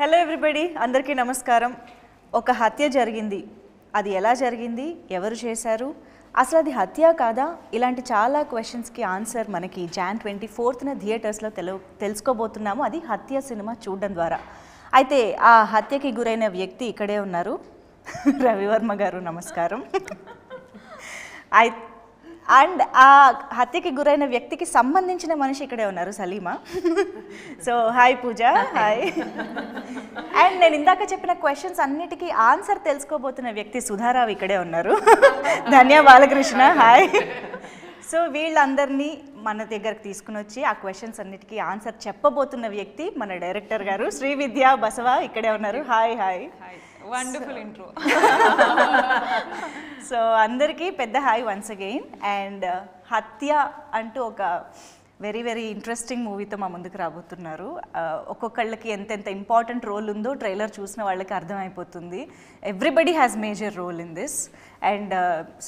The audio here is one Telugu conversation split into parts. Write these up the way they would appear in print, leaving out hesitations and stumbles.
హలో ఎవ్రీబడి, అందరికీ నమస్కారం. ఒక హత్య జరిగింది. అది ఎలా జరిగింది, ఎవరు చేశారు, అసలు అది హత్య కాదా, ఇలాంటి చాలా క్వశ్చన్స్కి ఆన్సర్ మనకి Jan 24న థియేటర్స్లో తెలుసుకోబోతున్నాము. అది హత్య సినిమా చూడడం ద్వారా. అయితే ఆ హత్యకి గురైన వ్యక్తి ఇక్కడే ఉన్నారు. రవివర్మ గారు, నమస్కారం. అండ్ ఆ హత్యకి గురైన వ్యక్తికి సంబంధించిన మనిషి ఇక్కడే ఉన్నారు, Salima. So hi Pooja. Hi. And నేను ఇందాక చెప్పిన క్వశ్చన్స్ అన్నిటికీ ఆన్సర్ తెలుసుకోబోతున్న వ్యక్తి సుధారావు ఇక్కడే ఉన్నారు. ధన్య బాలకృష్ణ. హాయ్. సో వీళ్ళందరినీ మన దగ్గరకు తీసుకుని వచ్చి ఆ క్వశ్చన్స్ అన్నిటికీ ఆన్సర్ చెప్పబోతున్న వ్యక్తి మన డైరెక్టర్ గారు శ్రీవిద్య బసవ ఇక్కడే ఉన్నారు. Hi. Hi. Wonderful intro. So అందరికీ పెద్ద హాయ్ వన్స్ అగైన్. అండ్ హత్య అంటూ ఒక వెరీ వెరీ ఇంట్రెస్టింగ్ మూవీతో మా ముందుకు రాబోతున్నారు. ఒక్కొక్కళ్ళకి ఎంతెంత ఇంపార్టెంట్ రోల్ ఉందో ట్రైలర్ చూసిన వాళ్ళకి అర్థమైపోతుంది. Everybody has major role in this. And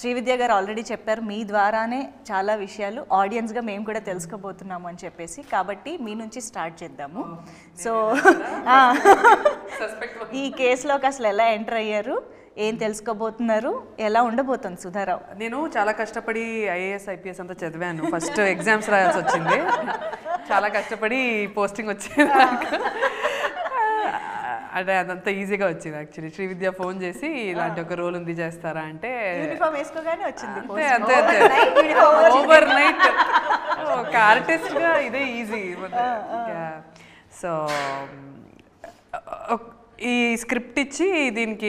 Srividya గారు ఆల్రెడీ చెప్పారు, మీ ద్వారానే చాలా విషయాలు ఆడియన్స్గా మేము కూడా తెలుసుకోబోతున్నాము అని చెప్పేసి. కాబట్టి మీ నుంచి స్టార్ట్ చేద్దాము. సో ఈ కేసులోకి అసలు ఎలా ఎంటర్ అయ్యారు, ఏం తెలుసుకోబోతున్నారు, ఎలా ఉండబోతుంది సుధారావు? నేను చాలా కష్టపడి ఐఏఎస్ ఐపీఎస్ అంతా చదివాను. ఫస్ట్ ఎగ్జామ్స్ రాయాల్సి వచ్చింది. చాలా కష్టపడి పోస్టింగ్ వచ్చింది. అంటే అదంతా ఈజీగా వచ్చింది యాక్చువల్లీ. శ్రీవిద్య ఫోన్ చేసి ఇలాంటి ఒక రోల్ ఉంది, చేస్తారా అంటే యూనిఫామ్ వేసుకోగానే వచ్చింది. అంతే ఓవర్ నైట్ ఒక ఆర్టిస్ట్గా ఇదే ఈజీ. సో ఈ స్క్రిప్ట్ ఇచ్చి దీనికి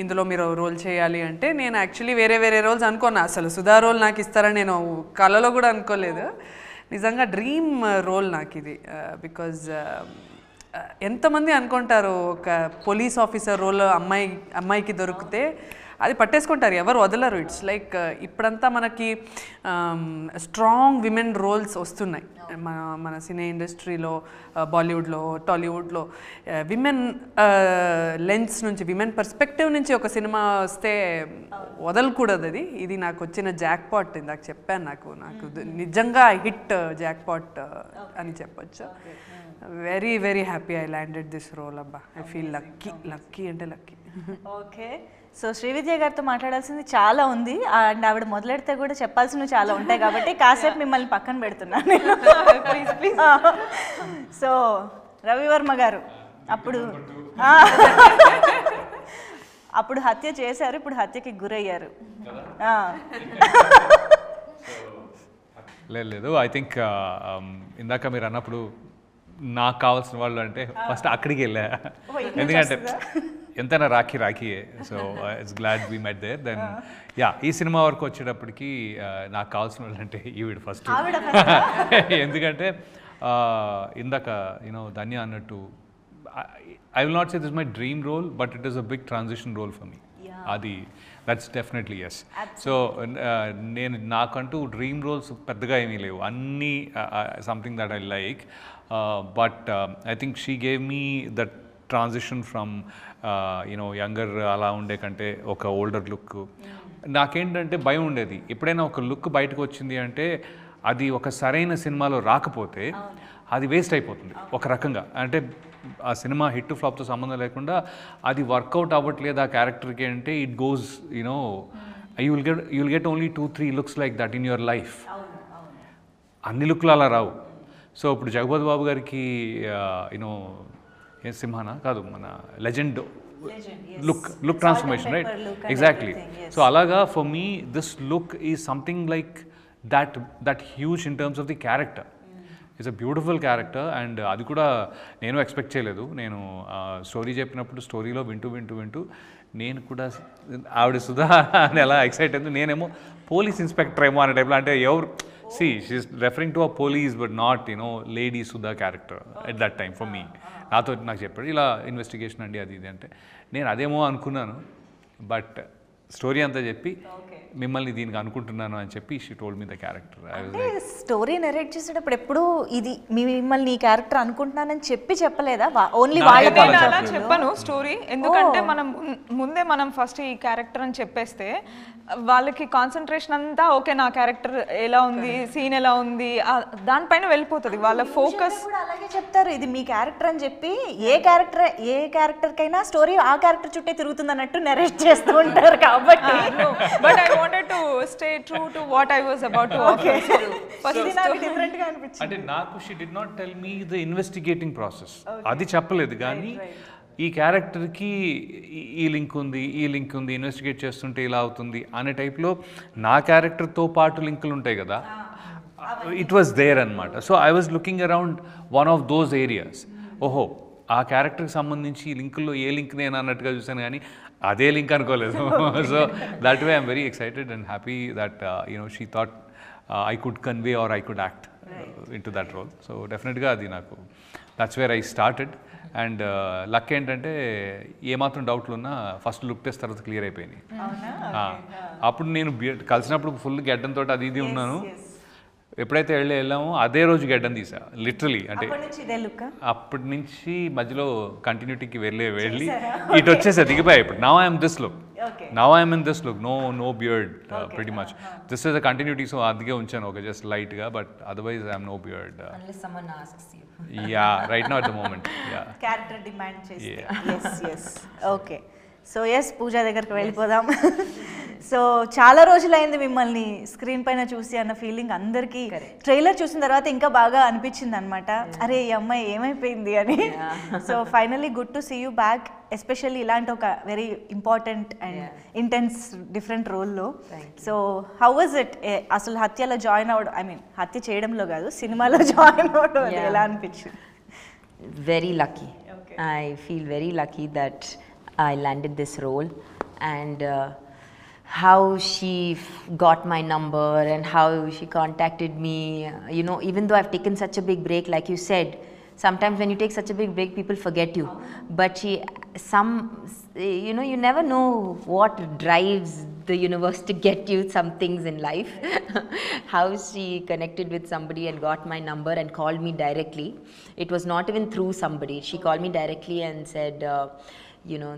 ఇందులో మీరు రోల్ చేయాలి అంటే నేను యాక్చువల్లీ వేరే రోల్స్ అనుకున్నా. అసలు సుధా రోల్ నాకు ఇస్తారని నేను కళలో కూడా అనుకోలేదు. నిజంగా డ్రీమ్ రోల్ నాకు ఇది. బికాజ్ ఎంతమంది అనుకుంటారు ఒక పోలీస్ ఆఫీసర్ రోల్ అమ్మాయికి దొరికితే అది పట్టేసుకుంటారు, ఎవరు వదలరు. ఇట్స్ లైక్ ఇప్పుడంతా మనకి స్ట్రాంగ్ విమెన్ రోల్స్ వస్తున్నాయి మన సినీ ఇండస్ట్రీలో, బాలీవుడ్లో, టాలీవుడ్లో. విమెన్ లెన్స్ నుంచి, విమెన్ పర్స్పెక్టివ్ నుంచి ఒక సినిమా వస్తే వదలకూడదు. ఇది నాకు వచ్చిన జాక్ పాట్. ఇందాక చెప్పాను, నాకు నిజంగా హిట్ జాక్ పాట్ అని చెప్పొచ్చు. Very very happy I landed this role. అబ్బా, ఐ ఫీల్ లక్కీ అంటే లక్కీ. ఓకే. సో శ్రీవిద్య గారితో మాట్లాడాల్సింది చాలా ఉంది. అండ్ ఆవిడ మొదలెడితే కూడా చెప్పాల్సినవి చాలా ఉంటాయి కాబట్టి కాసేపు మిమ్మల్ని పక్కన పెడుతున్నాను. సో రవివర్మ గారు, అప్పుడు హత్య చేశారు, ఇప్పుడు హత్యకి గురయ్యారు. లేదు, ఐ థింక్ ఇందాక మీరు అన్నప్పుడు నాకు కావాల్సిన వాళ్ళు అంటే ఫస్ట్ అక్కడికి వెళ్ళా. ఎందుకంటే ఎంతైనా రాఖీయే. So it's glad we met there. Then ఈ సినిమా వరకు వచ్చేటప్పటికి నాకు కావాల్సిన వాళ్ళు అంటే ఈవిడ ఫస్ట్. ఎందుకంటే ఇందాక ధన్య అన్నట్టు I will not say this my dream role, but it is a big transition role for me. అది దట్స్ డెఫినెట్లీ ఎస్. సో నాకంటూ డ్రీమ్ రోల్స్ పెద్దగా ఏమీ లేవు, అన్నీ something that I like. But I think she gave me that transition from younger అలా ఉండే కంటే ఒక ఓల్డర్ లుక్. నాకేంటంటే భయం ఉండేది, ఎప్పుడైనా ఒక లుక్ బయటకు వచ్చింది అంటే అది ఒక సరైన సినిమాలో రాకపోతే అది వేస్ట్ అయిపోతుంది ఒక రకంగా. అంటే ఆ సినిమా హిట్ ఫ్లాప్తో సంబంధం లేకుండా అది వర్కౌట్ అవ్వట్లేదు ఆ క్యారెక్టర్కి అంటే it goes you'll get only 2-3 looks like that in your life. అన్ని లుక్లు అలా రావు. సో ఇప్పుడు జగపతి బాబు గారికి సింహానా కాదు, మన legend look transformation, right? Exactly. So అలాగా for me this look is something like that huge in terms of the character. It's a beautiful character. And అది కూడా నేను ఎక్స్పెక్ట్ చేయలేదు. నేను స్టోరీ చెప్పినప్పుడు స్టోరీలో వింటూ నేను కూడా ఆవిడ సుధా అని ఎలా ఎక్సైట్ అయింది. నేనేమో పోలీస్ ఇన్స్పెక్టర్ ఏమో అనే టైప్లో. అంటే ఎవరు she's referring to a police but not lady Sudha character at that time for me. నాకు చెప్పాడు ఇలా ఇన్వెస్టిగేషన్ అండి అది ఇది అంటే నేను అదేమో అనుకున్నాను. బట్ స్టోరీ అంతా చెప్పి మిమ్మల్ని దీనికి అనుకుంటున్నాను అని చెప్పి she told me the character. అంటే స్టోరీ నెరేట్ చేసేటప్పుడు ఎప్పుడు ఇది మిమ్మల్ని ఈ క్యారెక్టర్ అనుకుంటున్నానని చెప్పలేదా? ఓన్లీ నేను అలా చెప్పను స్టోరీ, ఎందుకంటే మనం ముందే మనం ఫస్ట్ ఈ క్యారెక్టర్ అని చెప్పేస్తే వాళ్ళకి కాన్సన్ట్రేషన్ అంతా ఓకే నా క్యారెక్టర్ ఎలా ఉంది, సీన్ ఎలా ఉంది దానిపైన వెళ్ళిపోతుంది. వాళ్ళ ఫోకస్ అలాగే చెప్తారు, ఇది మీ క్యారెక్టర్ అని చెప్పి ఏ క్యారెక్టర్ కైనా స్టోరీ ఆ క్యారెక్టర్ చుట్టే తిరుగుతుంది అన్నట్టు నెరేట్ చేస్తూ ఉంటారు. కాబట్టి but I wanted to stay true to what I was about to offer. ఇది నాకు డిఫరెంట్ గా అనిపించింది. అంటే నాకు she did not tell me the investigating process, అది చెప్పలేదు. కానీ ఈ క్యారెక్టర్కి ఈ లింక్ ఉంది, ఈ లింక్ ఉంది, ఇన్వెస్టిగేట్ చేస్తుంటే ఇలా అవుతుంది అనే టైప్లో నా క్యారెక్టర్తో పాటు లింకులు ఉంటాయి కదా, ఇట్ వాస్ దేర్ అనమాట. So I was looking around one of those areas. ఓహో ఆ క్యారెక్టర్కి సంబంధించి ఈ లింకుల్లో ఏ లింక్ నేను అన్నట్టుగా చూసాను, కానీ అదే లింక్ అనుకోలేదు. So that way I'm very excited and happy that she thought I could convey or I could act into that role. So definitely అది నాకు that's where I started. And luck ఏంటంటే ఏమాత్రం డౌట్లు ఉన్నా ఫస్ట్ లుక్ టెస్ట్ తర్వాత క్లియర్ అయిపోయినాయి. అప్పుడు నేను కలిసినప్పుడు ఫుల్ గెడ్డంతో అది ఇది ఉన్నాను. ఎప్పుడైతే వెళ్ళామో అదే రోజు గెడ్డం తీసా లిటరలీ. అంటే అప్పటి నుంచి మధ్యలో కంటిన్యూటీకి వెళ్ళి ఇటు వచ్చేసా, దిగిపోయా. ఇప్పుడు now I'm this look, now I'm in this look, no beard pretty much. This is a continuity, so అందుకే ఉంచాను ఒక జస్ట్ లైట్గా. But otherwise I'm no beard. Ya right now at the moment character demand చేస్తే. ఓకే, సో ఎస్ పూజ దగ్గరికి వెళ్ళిపోదాం. సో చాలా రోజులైంది మిమ్మల్ని స్క్రీన్ పైన చూసి అన్న ఫీలింగ్ అందరికీ ట్రైలర్ చూసిన తర్వాత ఇంకా బాగా అనిపించింది అనమాట. అరే ఈ అమ్మాయి ఏమైపోయింది అని. So finally good to see you back, especially ఇలాంటి ఒక very important and intense different రోల్లో. సో హౌ వాజ్ ఇట్ అసలు హత్యలో జాయిన్ అవ్వడం, ఐ మీన్ హత్య చేయడంలో కాదు సినిమాలో జాయిన్ అవ్వడం ఎలా అనిపించింది? Very lucky. I feel very lucky that I landed this role, and how she got my number and how she contacted me. Even though I've taken such a big break, like you said, sometimes when you take such a big break, people forget you. But you never know what drives the universe to get you some things in life. How she connected with somebody and got my number and called me directly. It was not even through somebody. She called me directly and said,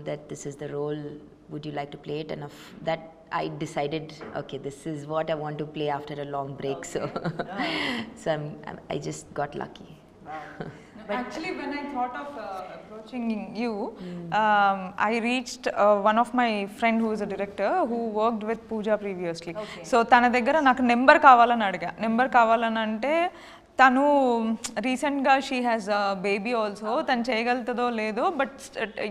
that this is the role, would you like to play it? And that I decided, okay, this is what I want to play after a long break. So I just got lucky. But actually, when I thought of approaching you, I reached one of my friend who is a director who worked with Pooja previously. So tana daggara నాకు నెంబర్ కావాలని అడిగా. నెంబర్ కావాలని అంటే తను రీసెంట్గా షీ హ్యాస్ బేబీ ఆల్సో, తను చేయగలుగుతుందో లేదో, బట్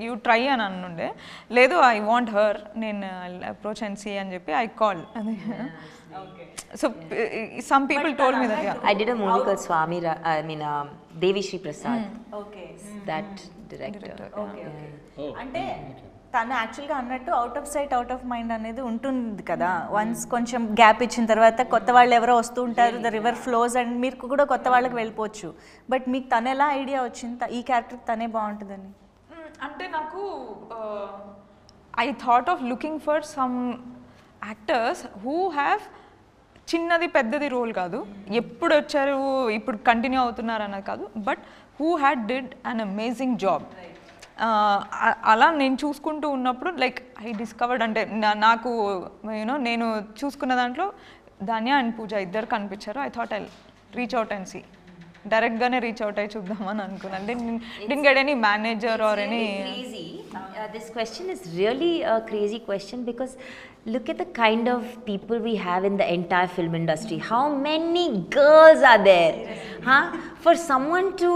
యూ ట్రై అని అనుండే. లేదు ఐ వాంట్ హర్, నేను అప్రోచ్ అండ్ సీ అని చెప్పి I call. So some people told me that, yeah. I did a movie called Swami, Devi Sri Prasad. Okay. That director. Okay. అంటే తను యాక్చువల్గా అన్నట్టు out of sight out of mind అనేది ఉంటుంది కదా. వన్స్ కొంచెం గ్యాప్ ఇచ్చిన తర్వాత కొత్త వాళ్ళు ఎవరో వస్తూ ఉంటారు, ద రివర్ ఫ్లోస్, అండ్ మీరు కూడా కొత్త వాళ్ళకి వెళ్ళిపోవచ్చు. బట్ మీకు తను ఎలా ఐడియా వచ్చింది ఈ క్యారెక్టర్ తనే బాగుంటుందని? అంటే నాకు I thought of looking for some actors who have చిన్నది పెద్దది రోల్ కాదు, ఎప్పుడు వచ్చారు ఇప్పుడు కంటిన్యూ అవుతున్నారు అన్నది కాదు, but who had did an amazing job. అలా నేను చూసుకుంటూ ఉన్నప్పుడు లైక్ ఐ డిస్కవర్డ్, అంటే నాకు నేను చూసుకున్న దాంట్లో ధాన్య అండ్ పూజ ఇద్దరు కనిపించారు. I thought I reach out and see, డైరెక్ట్గానే రీచ్ అవుట్ అయ్యి చూద్దామని అనుకున్నాను. didn't get any manager or any. Crazy. This question is really a crazy question because look at the kind of people we have in the entire film industry. How many girls are there? For someone to,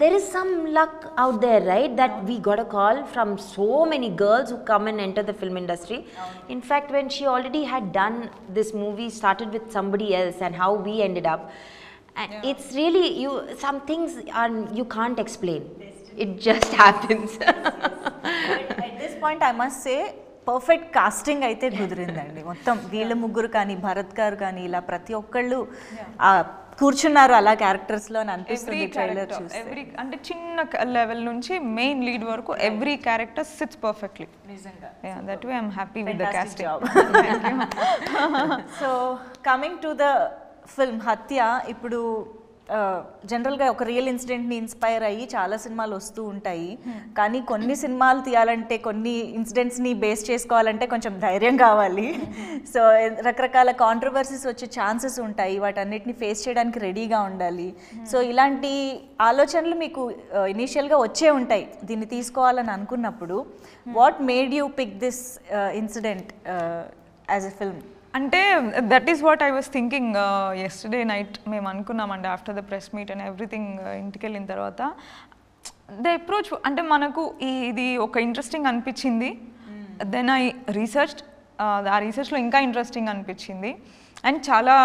there is some luck out there, right? That we got a call from so many girls who come and enter the film industry. In fact, when she already had done this movie, started with somebody else, and how we ended up. And it's really, some things you can't explain. It just happens. At this point I must say perfect casting అయితే కుదిరిందండి. మొత్తం వీళ్ళ ముగ్గురు కానీ భరత్ గారు కానీ ఇలా ప్రతి ఒక్కళ్ళు ఆ కూర్చున్నారు అలా క్యారెక్టర్స్ లో అని అనిపిస్తుంది ట్రైలర్ చూస్తే. ఎవ్రీ అంటే చిన్న లెవెల్ నుంచి మెయిన్ లీడ్ వరకు ఎవ్రీ క్యారెక్టర్ సిట్స్ పర్ఫెక్ట్లీ. నిజంగా that way I'm happy with the casting. So coming to the film Hatya, ఇప్పుడు జనరల్గా ఒక రియల్ ఇన్సిడెంట్ని ఇన్స్పైర్ అయ్యి చాలా సినిమాలు వస్తూ ఉంటాయి, కానీ కొన్ని సినిమాలు తీయాలంటే కొన్ని ఇన్సిడెంట్స్ని బేస్ చేసుకోవాలంటే కొంచెం ధైర్యం కావాలి. సో రకరకాల కాంట్రవర్సీస్ వచ్చే ఛాన్సెస్ ఉంటాయి, వాటన్నిటిని ఫేస్ చేయడానికి రెడీగా ఉండాలి. సో ఇలాంటి ఆలోచనలు మీకు ఇనీషియల్గా వచ్చే ఉంటాయి దీన్ని తీసుకోవాలని అనుకున్నప్పుడు. What made you pick this incident as a film? అంటే that is what I was thinking yesterday night. మేము అనుకున్నామండి after the press meet and everything, ఇంటికి వెళ్ళిన తర్వాత ద అప్రోచ్ అంటే మనకు ఇది ఒక ఇంట్రెస్టింగ్ అనిపించింది. దెన్ ఐ రీసెర్చ్డ్, ఆ రీసెర్చ్లో ఇంకా ఇంట్రెస్టింగ్ అనిపించింది. అండ్ చాలా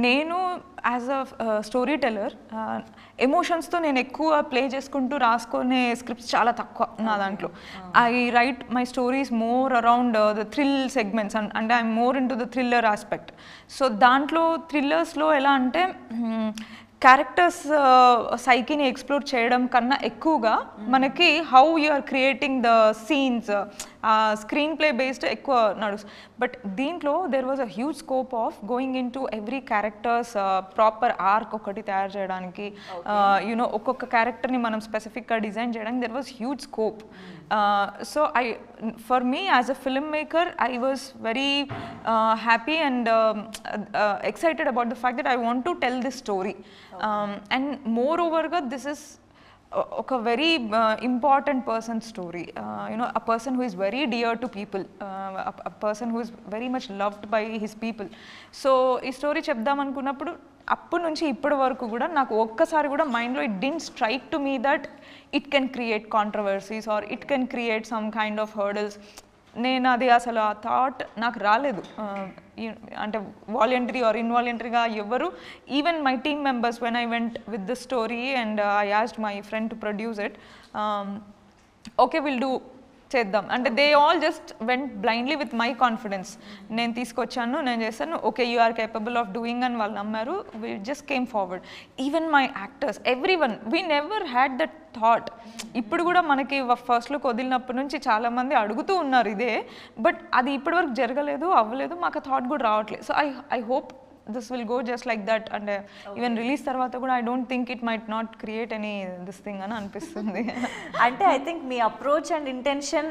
నేను యాజ్ అ స్టోరీ టెల్లర్ ఎమోషన్స్తో నేను ఎక్కువ ప్లే చేసుకుంటూ రాసుకునే స్క్రిప్ట్స్ చాలా తక్కువ నా దాంట్లో. I write my stories more around the thrill segments, అంటే I'm more into the thriller aspect. So దాంట్లో థ్రిల్లర్స్లో ఎలా అంటే క్యారెక్టర్స్ సైకిని ఎక్స్ప్లోర్ చేయడం కన్నా ఎక్కువగా మనకి how you are creating the scenes, screen play based ఎక్కువ నడుస్తుంది. బట్ దీంట్లో there was a huge scope of going in to every characters proper arc ఒకటి తయారు చేయడానికి, యూనో ఒక్కొక్క క్యారెక్టర్ని మనం స్పెసిఫిక్గా డిజైన్ చేయడానికి there was huge scope. So for me as a filmmaker, I was very happy and excited about the fact that I want to tell this story. And moreover, this is a very important person's story. You know, a person who is very dear to people, a person who is very much loved by his people. So ఈ స్టోరీ చెప్దాం అనుకున్నప్పుడు అప్పటి నుంచి ఇప్పటి వరకు కూడా నాకు ఒక్కసారి కూడా మైండ్లో it didn't strike to me that it can create controversies or it can create some kind of hurdles. నేను అది అసలు ఆ థాట్ నాకు రాలేదు. అంటే వాలంటరీ ఆర్ ఇన్వాలంటరీగా ఎవరు, even my team members when I went with the story and I asked my friend to produce it, okay will do, చేద్దాం అంటే they all just went blindly with my confidence. నేను తీసుకొచ్చాను, నేను చేస్తాను, okay you are capable of doing అని వాళ్ళు నమ్మారు. We just came forward. Even my actors, every one, we never had that thought. ఇప్పుడు కూడా మనకి ఫస్ట్ లుక్ వదిలినప్పటి నుంచి చాలామంది అడుగుతూ ఉన్నారు ఇదే, బట్ అది ఇప్పటివరకు జరగలేదు, అవ్వలేదు, మాకు థాట్ కూడా రావట్లేదు. So I hope this will go just like that, and even release tarvata kuda I don't think it might not create any this thing ani anipistundi. అంటే I think me approach and intention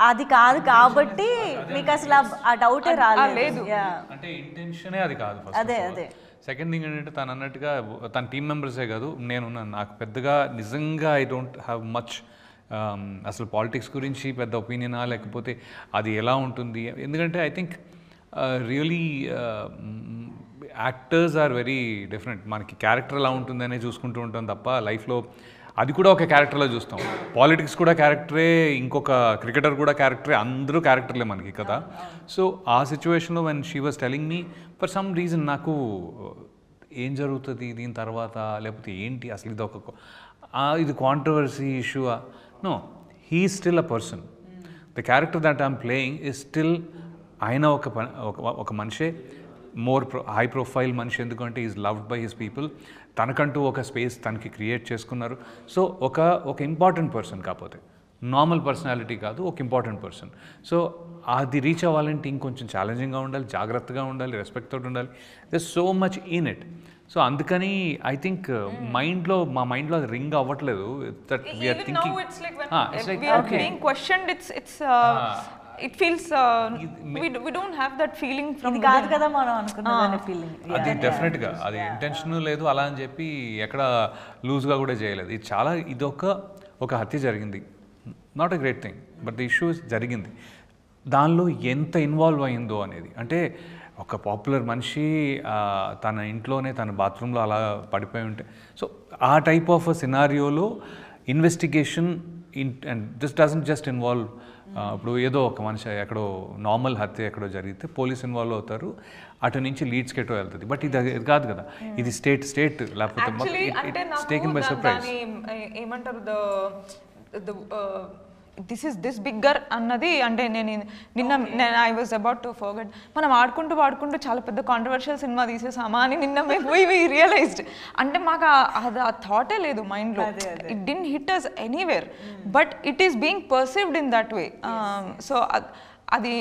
అది కాదు కాబట్టి మీకు అసలు ఆ డౌటే రాలేదు. అంటే ఇంటెన్షనే అది కాదు ఫస్ట్. అదే అదే. సెకండ్ థింగ్ ఏంటంటే తను అన్నట్టుగా తన టీమ్ మెంబర్సే కాదు, నేనున్నాను. నాకు పెద్దగా నిజంగా ఐ డోంట్ హ్యావ్ మచ్ అసలు పాలిటిక్స్ గురించి పెద్ద ఒపీనియనా, లేకపోతే అది ఎలా ఉంటుంది. ఎందుకంటే I think really actors are very different. మనకి క్యారెక్టర్ ఎలా ఉంటుందనే చూసుకుంటూ ఉంటాం తప్ప లైఫ్లో అది కూడా ఒక క్యారెక్టర్లో చూస్తాం. పాలిటిక్స్ కూడా క్యారెక్టరే, ఇంకొక క్రికెటర్ కూడా క్యారెక్టరే, అందరూ క్యారెక్టర్లే మనకి కదా. సో ఆ సిచ్యువేషన్లో when she was telling me for some reason నాకు ఏం జరుగుతుంది దీని తర్వాత, లేకపోతే ఏంటి అసలు ఇది controversy issue. No, he is still a person. The character that I'm playing is still ఆయన ఒక మనిషే, మోర్ హై ప్రొఫైల్ మనిషి. ఎందుకంటే is loved by his people. తనకంటూ ఒక స్పేస్ తనకి క్రియేట్ చేసుకున్నారు. సో ఒక ఇంపార్టెంట్ పర్సన్, కాకపోతే నార్మల్ పర్సనాలిటీ కాదు, ఒక ఇంపార్టెంట్ పర్సన్. సో అది రీచ్ అవ్వాలంటే ఇంకొంచెం ఛాలెంజింగ్గా ఉండాలి, జాగ్రత్తగా ఉండాలి, రెస్పెక్ట్ తోటి ఉండాలి. There so much in it. So అందుకని ఐ థింక్ మా మైండ్లో అది రింగ్ అవ్వట్లేదు. That we're thinking it feels we don't have that feeling from ఇది కాదు కదా మనం అనుకున్నదాని ఫీలింగ్. అది డెఫినెట్గా అది ఇంటెన్షన్ లేదు అలా అని చెప్పి ఎక్కడ లూజ్గా కూడా చేయలేదు. ఇది చాలా ఒక హత్య జరిగింది, not a great thing, but the issue జరిగింది. దానిలో ఎంత ఇన్వాల్వ్ అయిందో అనేది, అంటే ఒక పాపులర్ మనిషి తన ఇంట్లోనే తన బాత్రూంలో అలా పడిపోయి ఉంటే, సో ఆ టైప్ ఆఫ్ సినారియోలో investigation and this doesn't just involve ఇప్పుడు ఏదో ఒక మనిషి ఎక్కడో నార్మల్ హత్య ఎక్కడో జరిగితే పోలీస్ ఇన్వాల్వ్ అవుతారు, అటు నుంచి లీడ్స్కి ఎటో వెళ్తుంది. బట్ ఇది కాదు కదా, ఇది స్టేట్ లేకపోతే టేకెన్ బై సర్ప్రైజ్. ఏమంటారు దిస్ ఈస్ దిస్ బిగ్గర్ అన్నది. అంటే నిన్న I was about to forget, మనం ఆడుకుంటూ చాలా పెద్ద కాంట్రవర్షియల్ సినిమా తీసేసామా అని నిన్న వి రియలైజ్డ్. అంటే మాకు అది ఆ థాటే లేదు మైండ్లో. It didn't hit us anywhere, but it is being perceived in that way. So అది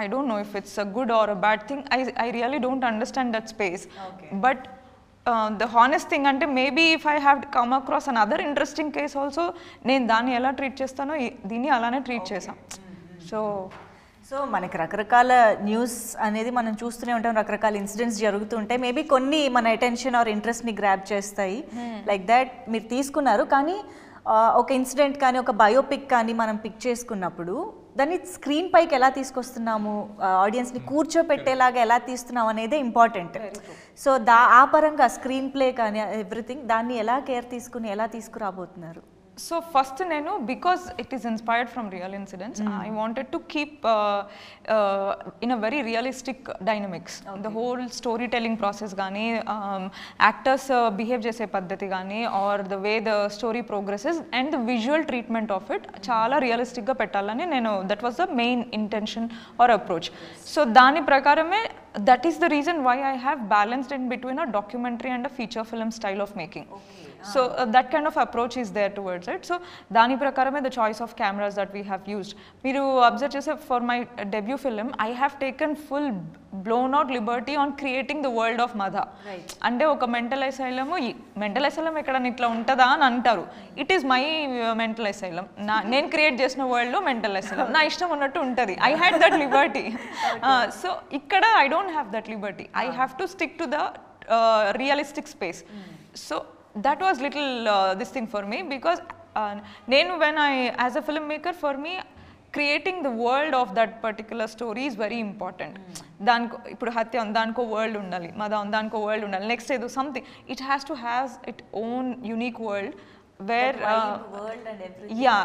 I don't know if it's a good or a bad thing. I really don't understand that space. But the honest thing అంటే maybe if I have come across another interesting case also, నేను దాన్ని ఎలా ట్రీట్ చేస్తానో దీన్ని అలానే ట్రీట్ చేసాం. సో మనకి రకరకాల న్యూస్ అనేది మనం చూస్తూనే ఉంటాం, రకరకాల ఇన్సిడెంట్స్ జరుగుతుంటాయి. మేబీ కొన్ని మన అటెన్షన్ ఆర్ ఇంట్రెస్ట్ని గ్రాప్ చేస్తాయి. లైక్ దాట్ మీరు తీసుకున్నారు. కానీ ఒక ఇన్సిడెంట్ కానీ ఒక బయోపిక్ కానీ మనం పిక్ చేసుకున్నప్పుడు దాన్ని స్క్రీన్ పైకి ఎలా తీసుకొస్తున్నాము, ఆడియన్స్ని కూర్చోపెట్టేలాగా ఎలా తీస్తున్నాం అనేదే ఇంపార్టెంట్. సో ఆ పరంగా స్క్రీన్ ప్లే కానీ ఎవ్రీథింగ్ దాన్ని ఎలా కేర్ తీసుకుని ఎలా తీసుకురాబోతున్నారు? సో ఫస్ట్ నేను, because it is inspired from real incidents, I wanted to keep in a very realistic dynamics. The whole story telling process కానీ, యాక్టర్స్ బిహేవ్ చేసే పద్ధతి కానీ, or the way the story progresses and the visual treatment of it చాలా రియలిస్టిక్గా పెట్టాలని నేను, that was the main intention or approach. So దాని ప్రకారమే, that is the reason why I have balanced in between a documentary and a feature film style of making. So that kind of approach is there towards it. So dani prakarame the choice of cameras that we have used, meeru observe chese for my debut film I have taken full blown out liberty on creating the world of Madha. Ante oka mental asylum ekkada itla untada ani antaru. It is my mental asylum. Nen create chesina world lo mental asylum na ishtam unnattu untadi. I had that liberty. So ikkada I don't have that liberty. I have to stick to the realistic space. So that was little this thing for me, because when I, as a filmmaker, for me creating the world of that particular story is very important. Danko ippudu Hatya danko world undali, Madha danko world undali, next edo something, it has to have its own unique world where world and everything. Yeah,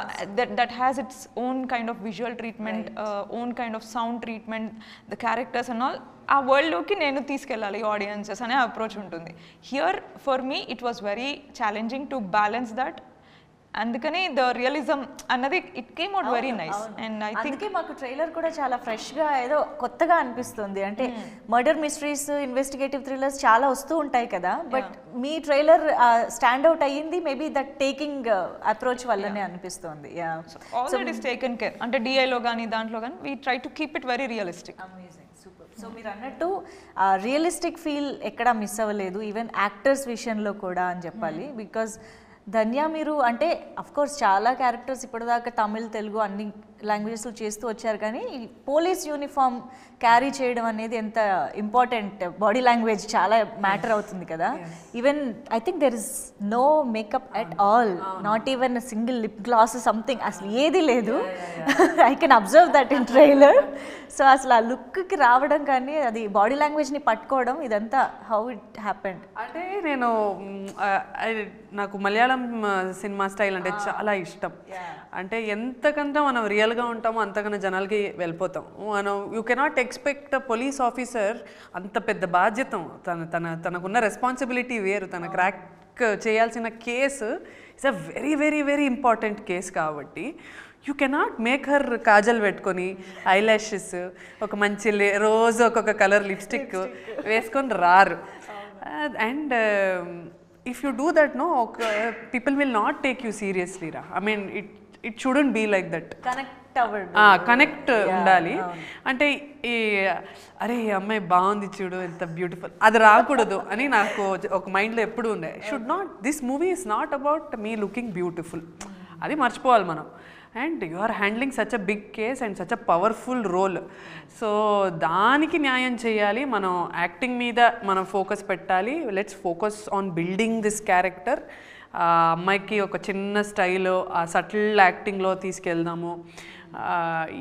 that has its own kind of visual treatment, own kind of sound treatment, the characters and all. ఆ వరల్డ్లోకి నేను తీసుకెళ్ళాలి ఆడియన్సెస్ అనే అప్రోచ్ ఉంటుంది. Here for me it was very challenging to balance that. అందుకని ద రియలిజం అన్నది it came out very nice. And I think అందుకే మాకు ట్రైలర్ కూడా చాలా ఫ్రెష్గా ఏదో కొత్తగా అనిపిస్తుంది. అంటే మర్డర్ మిస్టరీస్, ఇన్వెస్టిగేటివ్ థ్రిల్లర్స్ చాలా వస్తూ ఉంటాయి కదా, but me trailer stand out అయ్యింది మేబీ దట్ టేకింగ్ అప్రోచ్ వల్లనే అనిపిస్తుంది. All that is taken care. అంటే డిఐలో కానీ దాంట్లో కానీ we try to keep it very realistic. So మీరు అన్నట్టు రియలిస్టిక్ ఫీల్ ఎక్కడా మిస్ అవ్వలేదు, ఈవెన్ యాక్టర్స్ విషయంలో కూడా అని చెప్పాలి. బికాజ్ ధన్య మీరు అంటే అఫ్కోర్స్ చాలా క్యారెక్టర్స్ ఇప్పటిదాకా తమిళ్, తెలుగు అన్ని లాంగ్వేజెస్లో చేస్తూ వచ్చారు, కానీ పోలీస్ యూనిఫామ్ క్యారీ చేయడం అనేది ఎంత ఇంపార్టెంట్, బాడీ లాంగ్వేజ్ చాలా మ్యాటర్ అవుతుంది కదా. Even I think there is no makeup at all, not even single lip gloss something, అసలు ఏది లేదు. I can observe that in trailer. So అసలు ఆ లుక్కి రావడం కానీ అది బాడీ లాంగ్వేజ్ని పట్టుకోవడం ఇదంతా హౌ ఇట్ హ్యాపెండ్? అంటే నేను నాకు మలయాళం సినిమా స్టైల్ అంటే చాలా ఇష్టం. అంటే ఎంతకంటే మనం రియల్గా ఉంటామో అంతకన్నా జనాలకి వెళ్ళిపోతాం మనం. You cannot expect police officer అంత పెద్ద బాధ్యత, తనకున్న రెస్పాన్సిబిలిటీ వేరు. తన క్రాక్ చేయాల్సిన case it's a very very very important case కాబట్టి you cannot make her kajal పెట్టుకొని ఐలాషెస్ ఒక మంచి రోజు ఒక్కొక్క కలర్ లిప్స్టిక్ వేసుకొని రారు. And if you do that, no, people will not take you seriously ra. I mean it shouldn't be like that. Connect ఉండాలి. అంటే ఈ అరే ఈ అమ్మాయి బాగుంది చూడు ఎంత బ్యూటిఫుల్, అది రాకూడదు అని నాకు ఒక మైండ్లో ఎప్పుడు ఉండే. Should not, this movie is not about me looking beautiful, అది మర్చిపోవాలి మనం. And you are handling such a big case and such a powerful role. So దానికి న్యాయం చేయాలి. మనం యాక్టింగ్ మీద మనం ఫోకస్ పెట్టాలి. Let's focus on building this character. ఆ అమ్మాయికి ఒక చిన్న స్టైల్లో ఆ సటిల్ యాక్టింగ్లో తీసుకెళ్దాము.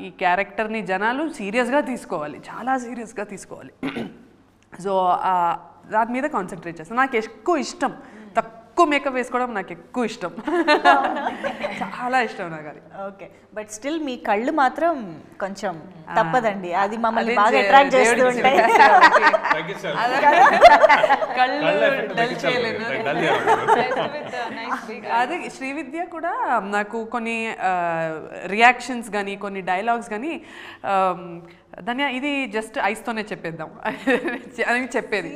ఈ క్యారెక్టర్ని జనాలు సీరియస్గా తీసుకోవాలి, చాలా సీరియస్గా తీసుకోవాలి. సో దాని మీద కాన్సన్ట్రేట్ చేస్తాను. నాకు ఎక్కువ ఇష్టం తక్కువ ఎక్కువ మేకప్ వేసుకోవడం నాకు ఎక్కువ ఇష్టం. చాలా ఇష్టం నాకు అది. ఓకే, బట్ స్టిల్ మీ కళ్ళు మాత్రం కొంచెం తప్పదండి, అది మమ్మల్ని బాగా అట్రాక్ట్ చేస్తూ ఉంటాయి. కళ్ళు డల్ చేయలేదు. అదే శ్రీవిద్య కూడా నాకు కొన్ని రియాక్షన్స్ కానీ కొన్ని డైలాగ్స్ కానీ ధన్య ఇది జస్ట్ ఐస్తోనే చెప్పేద్దాం అని చెప్పేది.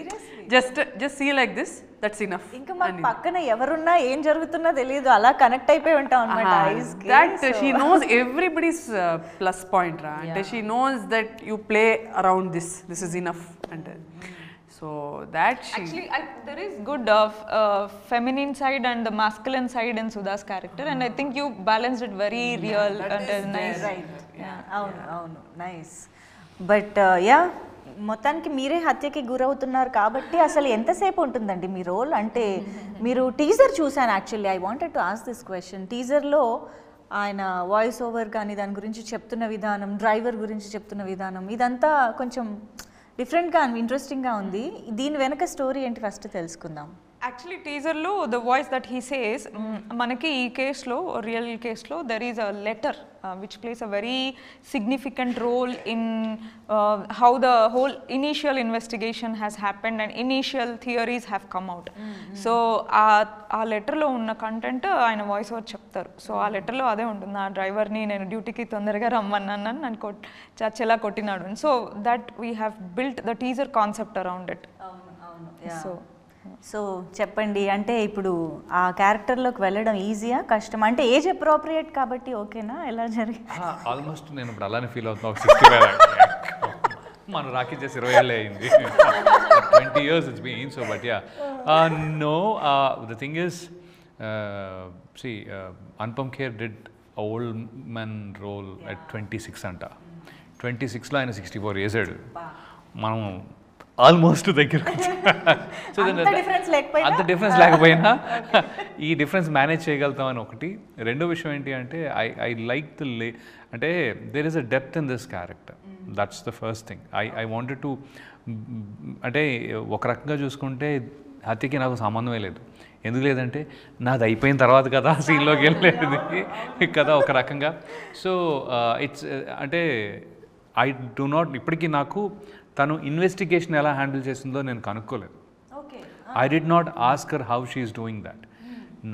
Just see like this, that's enough. ఇంకా మాకు పక్కన ఎవరున్నా ఏం జరుగుతున్నా తెలియదు, అలా కనెక్ట్ అయిపోయి ఉంటాం అన్నమాట ఐస్ కి. That she knows everybody's plus point రా, అంటే she knows that you play around this is enough అంటే. So that she actually there is good feminine side and the masculine side in Sudha's character, and I think you balanced it very real and nice. Right. అవును నైస్. బట్ యా మొత్తానికి మీరే హత్యకి గురవుతున్నారు కాబట్టి అసలు ఎంతసేపు ఉంటుందండి మీ రోల్? అంటే మీరు టీజర్ చూసాను actually, I wanted to ask this question. టీజర్లో ఆయన వాయిస్ ఓవర్ కానీ దాని గురించి చెప్తున్న విధానం, డ్రైవర్ గురించి చెప్తున్న విధానం, ఇదంతా కొంచెం డిఫరెంట్గా ఇంట్రెస్టింగ్గా ఉంది. దీని వెనక స్టోరీ ఏంటి ఫస్ట్ తెలుసుకుందాం. యాక్చువల్లీ టీజర్లో the voice that he says, మనకి ఈ కేసులో రియల్ కేసులో there is a letter which plays a very significant role in how the whole initial investigation has happened and initial theories have come out. So ఆ లెటర్లో ఉన్న కంటెంట్ ఆయన వాయిస్ ఓవర్ చెప్తారు. సో ఆ లెటర్లో అదే ఉంటుంది, ఆ డ్రైవర్ని నేను డ్యూటీకి తొందరగా రమ్మన్నాను నన్ను చచ్చేలా కొట్టినాడు. So that we have built the teaser concept around it. So చెప్పండి, అంటే ఇప్పుడు ఆ క్యారెక్టర్లోకి వెళ్ళడం ఈజీయా కష్టం? అంటే ఏజ్ అప్రోప్రియేట్ కాబట్టి ఓకేనా, ఎలా జరిగింది? ఆల్మోస్ట్ నేను ఇప్పుడు అలానే ఫీల్ అవుతున్నా. 65 మన రాఖీ చేసి 20 ఏళ్ళే అయింది. 20 years it's been. So but yeah, no, the thing is, see, Anupam Kher did a old man role at 26 anta. 26లో ఆయన 64 చేశాడు. మనం ఆల్మోస్ట్ దగ్గరకు సో అంత డిఫరెన్స్ లేకపోయినా ఈ డిఫరెన్స్ మేనేజ్ చేయగలుగుతామని ఒకటి. రెండో విషయం ఏంటి అంటే ఐ లైక్ ద అంటే there is a depth in this character, that's the first thing. I wanted to అంటే ఒక రకంగా చూసుకుంటే హత్యకి నాకు సంబంధమే లేదు. ఎందుకు లేదంటే నాది అయిపోయిన తర్వాత కదా సీన్లోకి వెళ్ళలేదు కదా ఒక రకంగా. సో ఇట్స్ అంటే ఐ డు నాట్, ఇప్పటికీ నాకు తను ఇన్వెస్టిగేషన్ ఎలా హ్యాండిల్ చేసిందో నేను కనుక్కోలేదు. I did not ask her how she is doing that.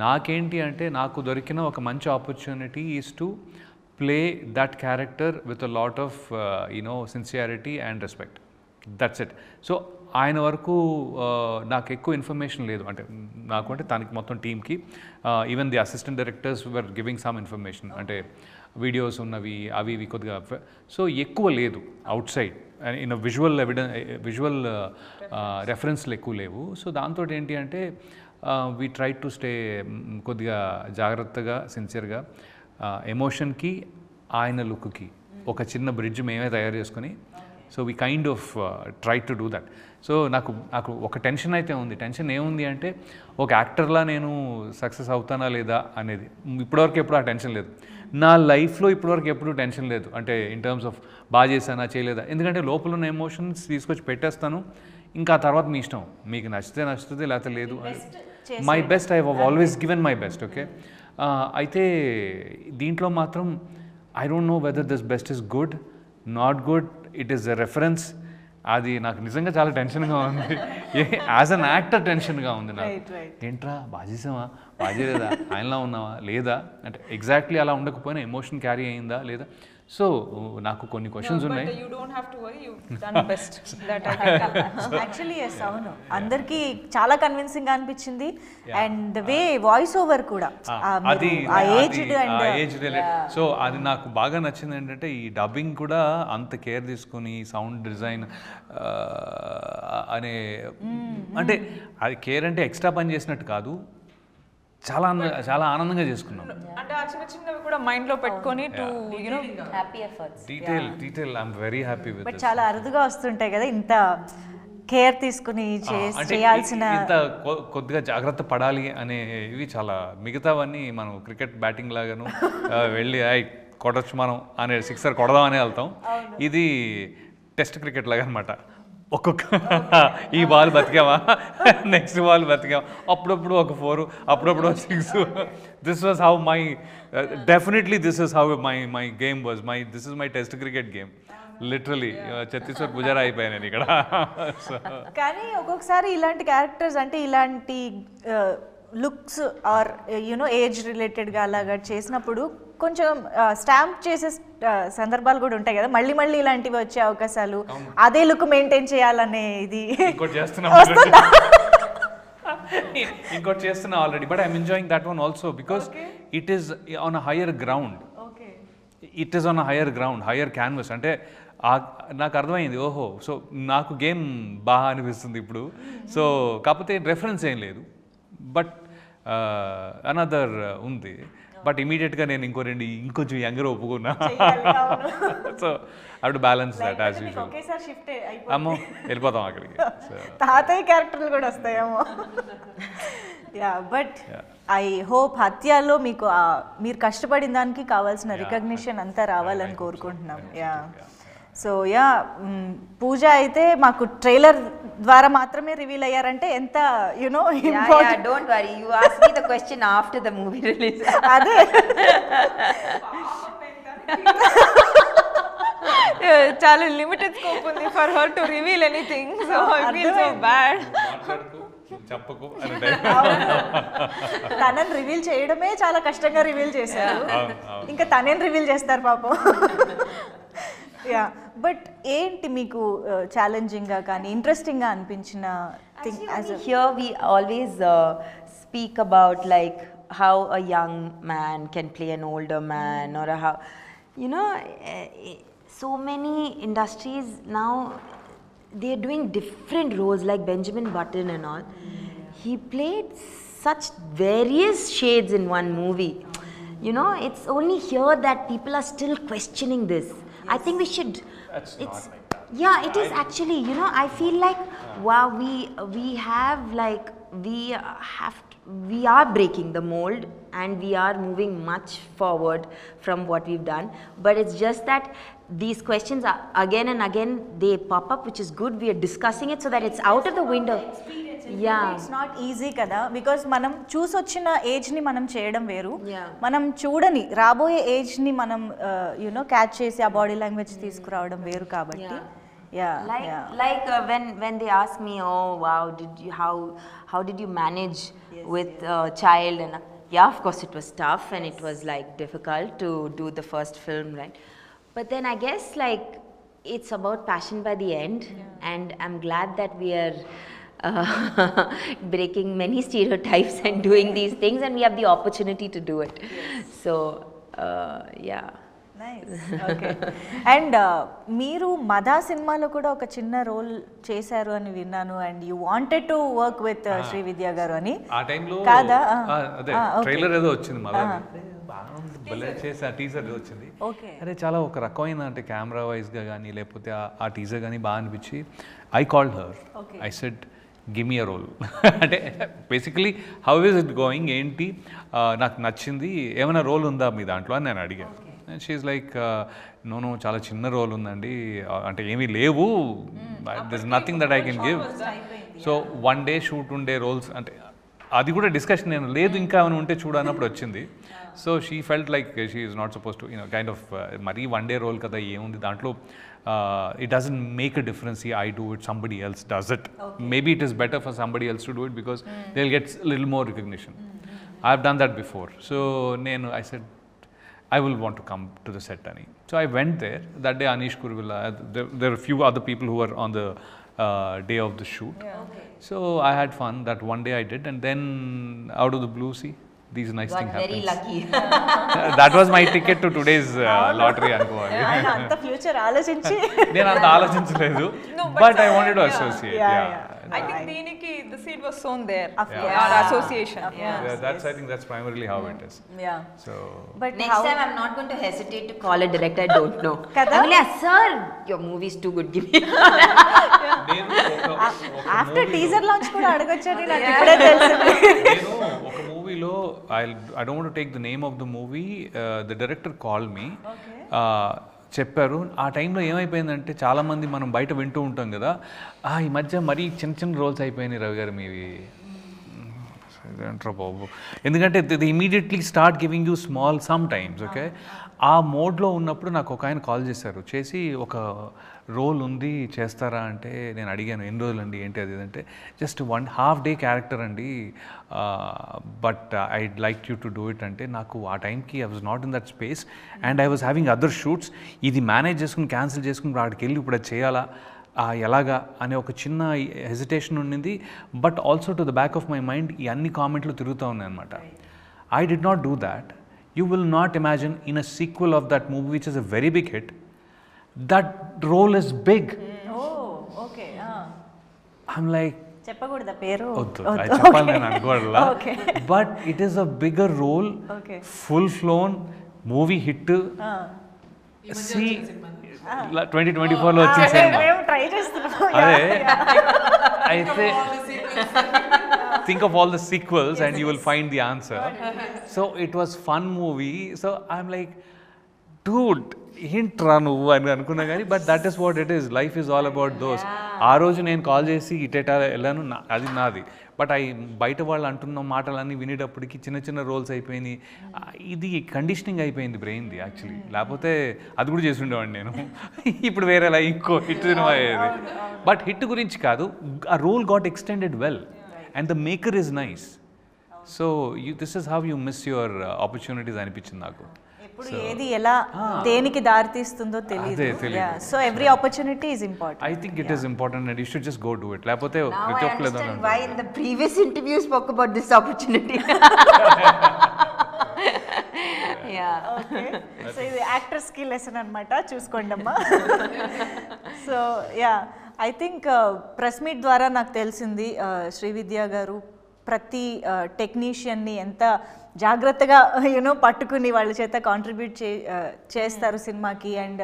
నాకేంటి అంటే నాకు దొరికిన ఒక మంచి opportunity is to play that character with a lot of sincerity and respect. That's it. So ఆయన వరకు నాకు ఎక్కువ ఇన్ఫర్మేషన్ లేదు, అంటే నాకు అంటే తనకి మొత్తం టీమ్కి even the assistant directors were giving some information, అంటే వీడియోస్ ఉన్నవి అవి ఇవి కొద్దిగా. సో ఎక్కువ లేదు అవుట్ సైడ్ ఇన్ విజువల్ రెఫరెన్స్లు ఎక్కువ లేవు. సో దాంతో ఏంటి అంటే వీ ట్రై టు స్టే కొద్దిగా జాగ్రత్తగా సిన్సియర్గా ఎమోషన్కి ఆయన లుక్కి ఒక చిన్న బ్రిడ్జ్ మేమే తయారు చేసుకొని, so we kind of try to do that. So నాకు ఒక టెన్షన్ అయితే ఉంది. టెన్షన్ ఏముంది అంటే ఒక యాక్టర్లా నేను సక్సెస్ అవుతానా లేదా అనేది. ఇప్పటివరకు ఎప్పుడు ఆ టెన్షన్ లేదు నా లైఫ్లో, ఇప్పటివరకు ఎప్పుడు టెన్షన్ లేదు. అంటే ఇన్ టర్మ్స్ ఆఫ్ బాగా చేశానా చేయలేదా, ఎందుకంటే లోపల ఉన్న ఎమోషన్స్ తీసుకొచ్చి పెట్టేస్తాను, ఇంకా తర్వాత మీ ఇష్టం, మీకు నచ్చుతుంది లేకపోతే లేదు. My best, I have always given my best. Okay, అయితే దీంట్లో మాత్రం I don't know whether this best is good not good, it is a reference. అది నాకు నిజంగా చాలా టెన్షన్గా ఉంది. యాజ్ అన్ యాక్టర్ టెన్షన్గా ఉంది నాకు. ఏంట్రా బాగా చేసావా, బాగా చేయలేదా, ఆయనలా ఉన్నావా లేదా, అంటే ఎగ్జాక్ట్లీ అలా ఉండకపోయినా ఎమోషన్ క్యారీ అయిందా లేదా. సో నాకు కొన్ని క్వశ్చన్స్ ఉన్నాయి. యాక్చువల్లీ ఎస్, అవును, అందరికీ చాలా కన్విన్సింగ్ గా అనిపించింది. And the way voice over కూడా అది ఏజ్డ్. సో అది నాకు బాగా నచ్చింది. ఏంటంటే ఈ డబ్బింగ్ కూడా అంత కేర్ తీసుకొని సౌండ్ డిజైన్ అనే, అంటే అది కేర్ అంటే ఎక్స్ట్రా పని చేసినట్టు కాదు, చాలా చాలా ఆనందంగా చేసుకున్నాం. అంటే ఆ చిన్న చిన్నవి కూడా మైండ్ లో పెట్టుకొని to you know happy efforts detail I am very happy with but చాలా అరుదుగా వస్తుంటాయి కదా ఇంత కేర్ తీసుకుని చేయాల్సిన, ఇంత కొద్దిగా జాగ్రత్త పడాలి అనేవి చాలా. మిగతావన్నీ మనం క్రికెట్ బ్యాటింగ్ లాగాను వెళ్ళి కొట్టచ్చు మనం అనే సిక్సర్ కొడదామనే వెళ్తాం. ఇది టెస్ట్ క్రికెట్ లాగా అనమాట. ఒక్కొక్క ఈ బాల్ బతికామా, నెక్స్ట్ బాల్ బతికామా, అప్పుడప్పుడు ఒక 4, అప్పుడప్పుడు ఒక 6. This was how my definitely this is how my game was this is my test cricket game literally. Chhattisgarh Pujara అయిపోయాను నేను ఇక్కడ. కానీ ఒక్కొక్కసారి ఇలాంటి క్యారెక్టర్స్ అంటే ఇలాంటి లుక్స్ ఆర్ యునో ఏజ్ రిలేటెడ్గా అలాగా చేసినప్పుడు కొంచెం స్టాంప్ చేసే సందర్భాలు కూడా ఉంటాయి కదా, మళ్ళీ మళ్ళీ ఇలాంటివి వచ్చే అవకాశాలు, అదే లుక్ మెయింటైన్ చేయాలనే ఇది ఇంకోటి చేస్తున్నా already. But I'm enjoying that one also because it is on a higher ground. It is on a higher ground, higher canvas. అంటే నాకు అర్థమైంది, ఓహో సో నాకు గేమ్ బాగా అనిపిస్తుంది ఇప్పుడు. సో కాకపోతే రెఫరెన్స్ ఏం లేదు, బట్ అనదర్ ఉంది. బట్ ఇమీడియట్గా నేను ఇంకొంచెం యంగర్ ఒప్పుకున్నా. సో అప్పుడు బ్యాలెన్స్ దట్ యాజ్ యూజువల్. అమ్మో వెళ్ళిపోతాం అక్కడికి. తాతయ్య క్యారెక్టర్లు కూడా వస్తాయేమో. యా బట్ ఐ హోప్ హత్యలో మీకు మీరు కష్టపడిన దానికి కావాల్సిన రికగ్నిషన్ అంతా రావాలని కోరుకుంటున్నాం. యా సో యా పూజ అయితే మాకు ట్రైలర్ ద్వారా మాత్రమే రివీల్ అయ్యారంటే ఎంత you know important. Don't worry, you ask me the question after the movie release. అదే చాలా లిమిటెడ్ స్కోప్ ఉంది for her to reveal anything. So I feel so bad. చెప్పకు తనని రివీల్ చేయడమే చాలా కష్టంగా రివీల్ చేశారు, ఇంకా తనేం రివీల్ చేస్తారు పాపం. యా బట్ ఏంటి మీకు ఛాలెంజింగ్గా కానీ ఇంట్రెస్టింగ్గా అనిపించిన thing? Here we always speak about like how a young man can play an older man, or how, you know, so many industries now they're doing different roles, like Benjamin Button and all. He played such various shades in one movie. You know, it's only here that people are still questioning this. I think we should. That's it's not like that. Yeah, it is actually. You know, I feel like wow, we have like we are breaking the mold and we are moving much forward from what we've done. But it's just that these questions are again and again they pop up, which is good. We are discussing it so that it's out of the window. Yeah, it's not easy కదా, బికాస్ మనం చూసొచ్చిన ఏజ్ని మనం చేయడం వేరు, Yeah. మనం చూడని రాబోయే ఏజ్ని మనం యునో క్యాచ్ చేసి ఆ బాడీ లాంగ్వేజ్ తీసుకురావడం వేరు కాబట్టి. Like when they ask me, oh wow, how did you manage with child? And yeah, of course it was tough and it was like difficult to do the first film, right? But then I guess like it's about passion by the end, and I'm glad that we are breaking many stereotypes and doing these things, and we have the opportunity to do it. So yeah. Nice. Okay. And మీరు మదా సినిమాలో కూడా ఒక చిన్న రోల్ చేశారు అని విన్నాను, and you wanted to work with Srividya గారు అని. ఆ టైంలో కాదా? అదే ట్రైలర్ ఏదో వచ్చింది మళ్ళీ చేసి ఆ టీజర్ ఏదో వచ్చింది. అదే చాలా ఒక రకమైన అంటే కెమెరా వైజ్గా కానీ లేకపోతే ఆ టీజర్ కానీ బాగా అనిపించి I called her. I said give me a role. అంటే basically how is it going, ఏంటి నాకు నచ్చింది, ఏమైనా రోల్ ఉందా మీ దాంట్లో అని నేను అడిగాను. And she is like no చాలా చిన్న రోల్ ఉందండి, అంటే ఏమీ లేవు, there is nothing that I can give. So one day shoot ఉండే రోల్స్ అంటే అది కూడా డిస్కషన్ నేను లేదు ఇంకా ఏమైనా ఉంటే చూడన్నప్పుడు వచ్చింది. So she felt like she is not suppose to you know kind of మరీ వన్ డే రోల్ కదా ఏముంది దాంట్లో, it doesn't make a difference here I do it, somebody else does it. Maybe it is better for somebody else to do it because they'll get a little more recognition. I've done that before. So I said I will want to come to the set ani. So I went there. That day Anish Kuruvilla, there were a few other people who were on the day of the shoot. So I had fun. That one day I did, and then out of the blue, see, these nice things happen. Very lucky. That was my ticket to today's lottery అనుకోవాలి. అంత ఫ్యూచర్ ఆలోచించి నేను అంత ఆలోచించలేదు, but I wanted to associate. I think దీనికి the seed was sown there. course. Our association. That's I think that's primarily how it is. So but Next time I'm not going to hesitate to call a director I don't know. Kada? I'm like, sir, your movie is too good, give me. After teaser launch కూడా అడగొచ్చని నాకు ఇప్పుడే తెలిసింది. నేను ఒక మూవీలో I don't want to take the name of the movie, the director called me. చెప్పారు. ఆ టైంలో ఏమైపోయిందంటే చాలామంది మనం బయట వింటూ ఉంటాం కదా, ఈ మధ్య మరీ చిన్న చిన్న రోల్స్ అయిపోయినాయి రవి గారు మీవి అంటారు బాబు, ఎందుకంటే the immediately start giving you small some times. Okay, ఆ మోడ్లో ఉన్నప్పుడు నాకు ఒక ఆయన కాల్ చేసి ఒక రోల్ ఉంది చేస్తారా అంటే నేను అడిగాను ఎన్ని రోజులు అండి ఏంటి అది అంటే జస్ట్ 1.5 day క్యారెక్టర్ అండి, but I'd like you to do it అంటే నాకు ఆ టైంకి I was not in that space and I was having other shoots. ఇది మేనేజ్ చేసుకుని క్యాన్సిల్ చేసుకుని వాడికి వెళ్ళి ఇప్పుడు అది చేయాలా ఎలాగా అనే ఒక చిన్న హెజిటేషన్ ఉండింది. But also to the back of my mind ఈ అన్ని కామెంట్లు తిరుగుతూ ఉన్నాయి అనమాట. I did not do that. You will not imagine in a sequel of that movie, which is a very big hit, that role is big. Oh, okay. I'm like, చెప్పకూడదా పేరు? చెప్పాలి నేను అనుకోవాలా, but it is a bigger role, full flown movie hit. 2024లో వచ్చిన సినిమా ట్రై చేస్తున్నాం. అదే అయితే think of all the sequels and you will find the answer. So it was fun movie. So I'm like, dude, ఏంట్రా నువ్వు అని అనుకున్నా కానీ but that is what it is. Life is all about those. ఆ రోజు నేను కాల్ చేసి ఇటేటా వెళ్ళాను, అది నాది. బట్ బయట వాళ్ళు అంటున్న మాటలన్నీ వినేటప్పటికి చిన్న చిన్న రోల్స్ అయిపోయినాయి. ఇది కండిషనింగ్ అయిపోయింది బ్రెయిన్ది యాక్చువల్లీ, లేకపోతే అది కూడా చేసి ఉండేవాడిని నేను. ఇప్పుడు వేరేలా ఇంకో హిట్ సినిమా అయ్యేది. బట్ హిట్ గురించి కాదు, ఆ role got extended well and the maker is nice. So this is how you miss your opportunities అనిపించింది నాకు. ఎప్పుడు ఏది ఎలా దేనికి దారి తీస్తుందో తెలియదు. So every opportunity is important. I think it is important and you should just go do it. లేకపోతే ప్రతి ఒక్కరు ఏదో అంటారు. Why in the previous interview spoke about this opportunity. Okay, so ఇది యాక్టర్స్ కి లెసన్ అన్నమాట, చూసుకోండి అమ్మా. So I think press meet ద్వారా నాకు తెలిసింది శ్రీవిద్య గారు ప్రతి టెక్నీషియన్ని ఎంత జాగ్రత్తగా పట్టుకుని వాళ్ళ చేత కాంట్రిబ్యూట్ చేస్తారు సినిమాకి. అండ్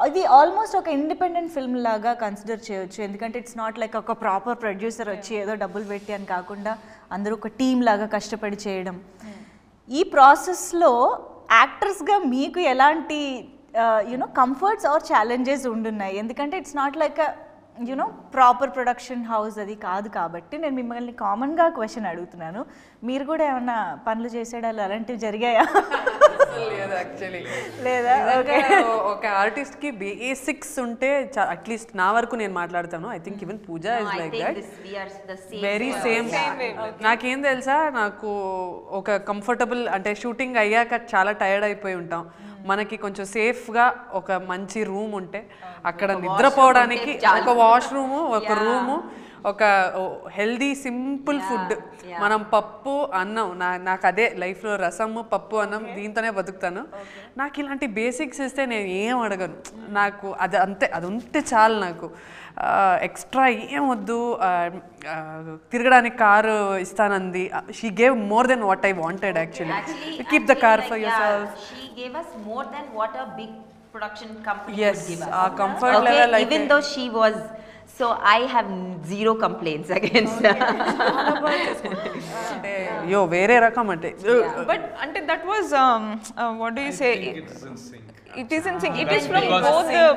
అది ఆల్మోస్ట్ ఒక ఇండిపెండెంట్ ఫిల్మ్ లాగా కన్సిడర్ చేయొచ్చు, ఎందుకంటే ఇట్స్ నాట్ లైక్ ఒక ప్రాపర్ ప్రొడ్యూసర్ వచ్చి ఏదో డబ్బులు పెట్టి అని కాకుండా అందరూ ఒక టీమ్ లాగా కష్టపడి చేయడం. ఈ ప్రాసెస్లో యాక్టర్స్గా మీకు ఎలాంటి కంఫర్ట్స్ ఆర్ ఛాలెంజెస్ ఉండున్నాయి? ఎందుకంటే it's not like proper production house అది కాదు కాబట్టి నేను మిమ్మల్ని కామన్గా క్వశ్చన్ అడుగుతున్నాను. మీరు కూడా ఏమన్నా పనులు చేసేడాలు అలాంటివి జరిగాయా? లేదు యాక్చువల్లీ. లేదా? ఓకే, ఒక ఆర్టిస్ట్కి బేసిక్స్ ఉంటే అట్లీస్ట్ నా వరకు నేను మాట్లాడతాను. I think even Pooja is like that, very same. నాకేం తెలుసా, నాకు ఒక కంఫర్టబుల్ అంటే షూటింగ్ అయ్యాక చాలా టైర్డ్ అయిపోయి ఉంటాం, మనకి కొంచెం సేఫ్గా ఒక మంచి రూమ్ ఉంటే అక్కడ నిద్రపోవడానికి ఒక వాష్రూము, ఒక రూము, ఒక హెల్దీ సింపుల్ ఫుడ్, మనం పప్పు అన్నం, నాకు అదే లైఫ్లో రసము పప్పు అన్నం దీంతోనే బతుకుతాను. నాకు ఇలాంటి బేసిక్స్ ఇస్తే నేను ఏం అడగను, నాకు అది అంతే, అది ఉంటే చాలు నాకు. ఎక్స్ట్రా ఏం వద్దు. తిరగడానికి కారు ఇస్తానంది. She gave more than what I wanted actually. Keep the car for yourself. She gave us more than what a big production company yes, would give us. Our comfort level, like even though she was, so I have zero complaints against her. Yo, వేరే రకం అంటే. But అంటే that was what do you say? It is in sync. It is from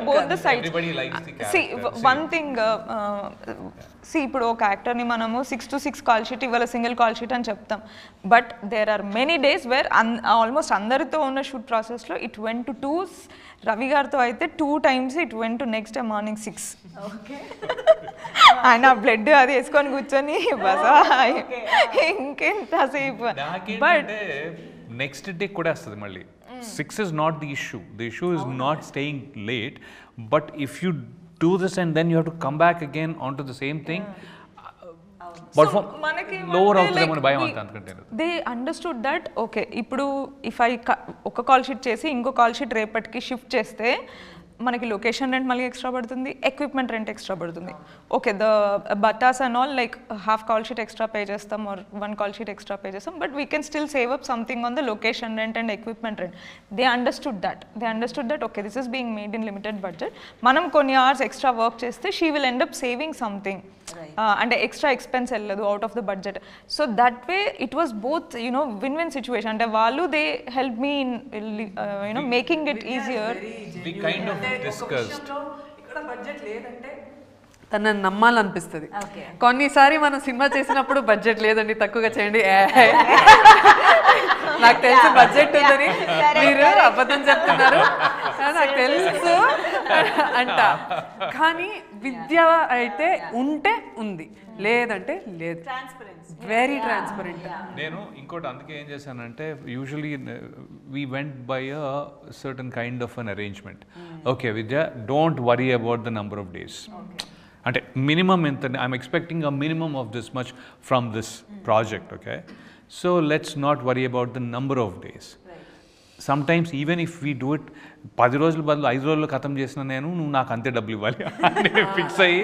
both the sides. Everybody likes the character. See, one thing, see, ఇప్పుడు ఒక యాక్టర్ని మనము 6 to 6 కాల్ షీట్ ఇవాళ సింగిల్ కాల్ షీట్ అని చెప్తాం. But there are many days where almost అందరితో ఉన్న షూట్ ప్రాసెస్లో ఇట్ వెంట్ టు 2. రవి గారితో అయితే 2 times it went to next day morning 6. ఆయన బ్లడ్ అది వేసుకొని కూర్చొని బసా ఇంకెంతసేపు. బట్ నెక్స్ట్ డే కూడా వస్తుంది మళ్ళీ. 6 is not the issue. The issue is not staying late. But if you do this and then you have to come back again onto the same thing. But for lower అవుతుందేమో భయం అంత అనుకుంటే. They understood that okay, ఇప్పుడు if I ఒక కాల్ షీట్ చేసి ఇంకో కాల్ షీట్ రేపటికి షిఫ్ట్ చేస్తే మనకి లొకేషన్ రెంట్ మళ్ళీ ఎక్స్ట్రా పడుతుంది, ఎక్విప్మెంట్ రెంట్ ఎక్స్ట్రా పడుతుంది. Okay, the battas and all like half call sheet extra pay చేస్తాం or 1 call sheet extra pay చేస్తాం, but we can still save up something on the location rent and equipment rent. They understood that okay this is being made in limited budget. మనం కొన్ని అవర్స్ ఎక్స్ట్రా వర్క్ చేస్తే she will end up saving something, అంటే ఎక్స్ట్రా ఎక్స్పెన్స్ వెళ్ళదు out of the budget. So that way it was both win-win situation. అంటే వాళ్ళు they help me in making it easier. We kind of discussed. ఇక్కడ బడ్జెట్ లేదంటే తనని నమ్మాలనిపిస్తుంది. కొన్నిసారి మనం సినిమా చేసినప్పుడు బడ్జెట్ లేదండి తక్కువగా చేయండి, నాకు తెలుసు బడ్జెట్ ఉందని మీరు అబద్ధం చెప్తున్నారు నాకు తెలుసు అంట. కానీ విద్య అయితే ఉంటే ఉంది, లేదంటే లేదు. Very transparent. నేను ఇంకోటి అందుకే ఏం చేశానంటే usually we went by a certain kind of an arrangement. Okay Vidya, don't worry about the number of days. అంటే మినిమం ఎంత, I'm expecting a minimum of this much from this project. Okay, so let's not worry about the number of days. Sometimes even if we do it 10 రోజుల బదులు 5 రోజుల్లో ఖతం చేసిన నువ్వు నాకు అంతే డబ్బులు ఇవ్వాలి అంటే ఫిక్స్ అయ్యి,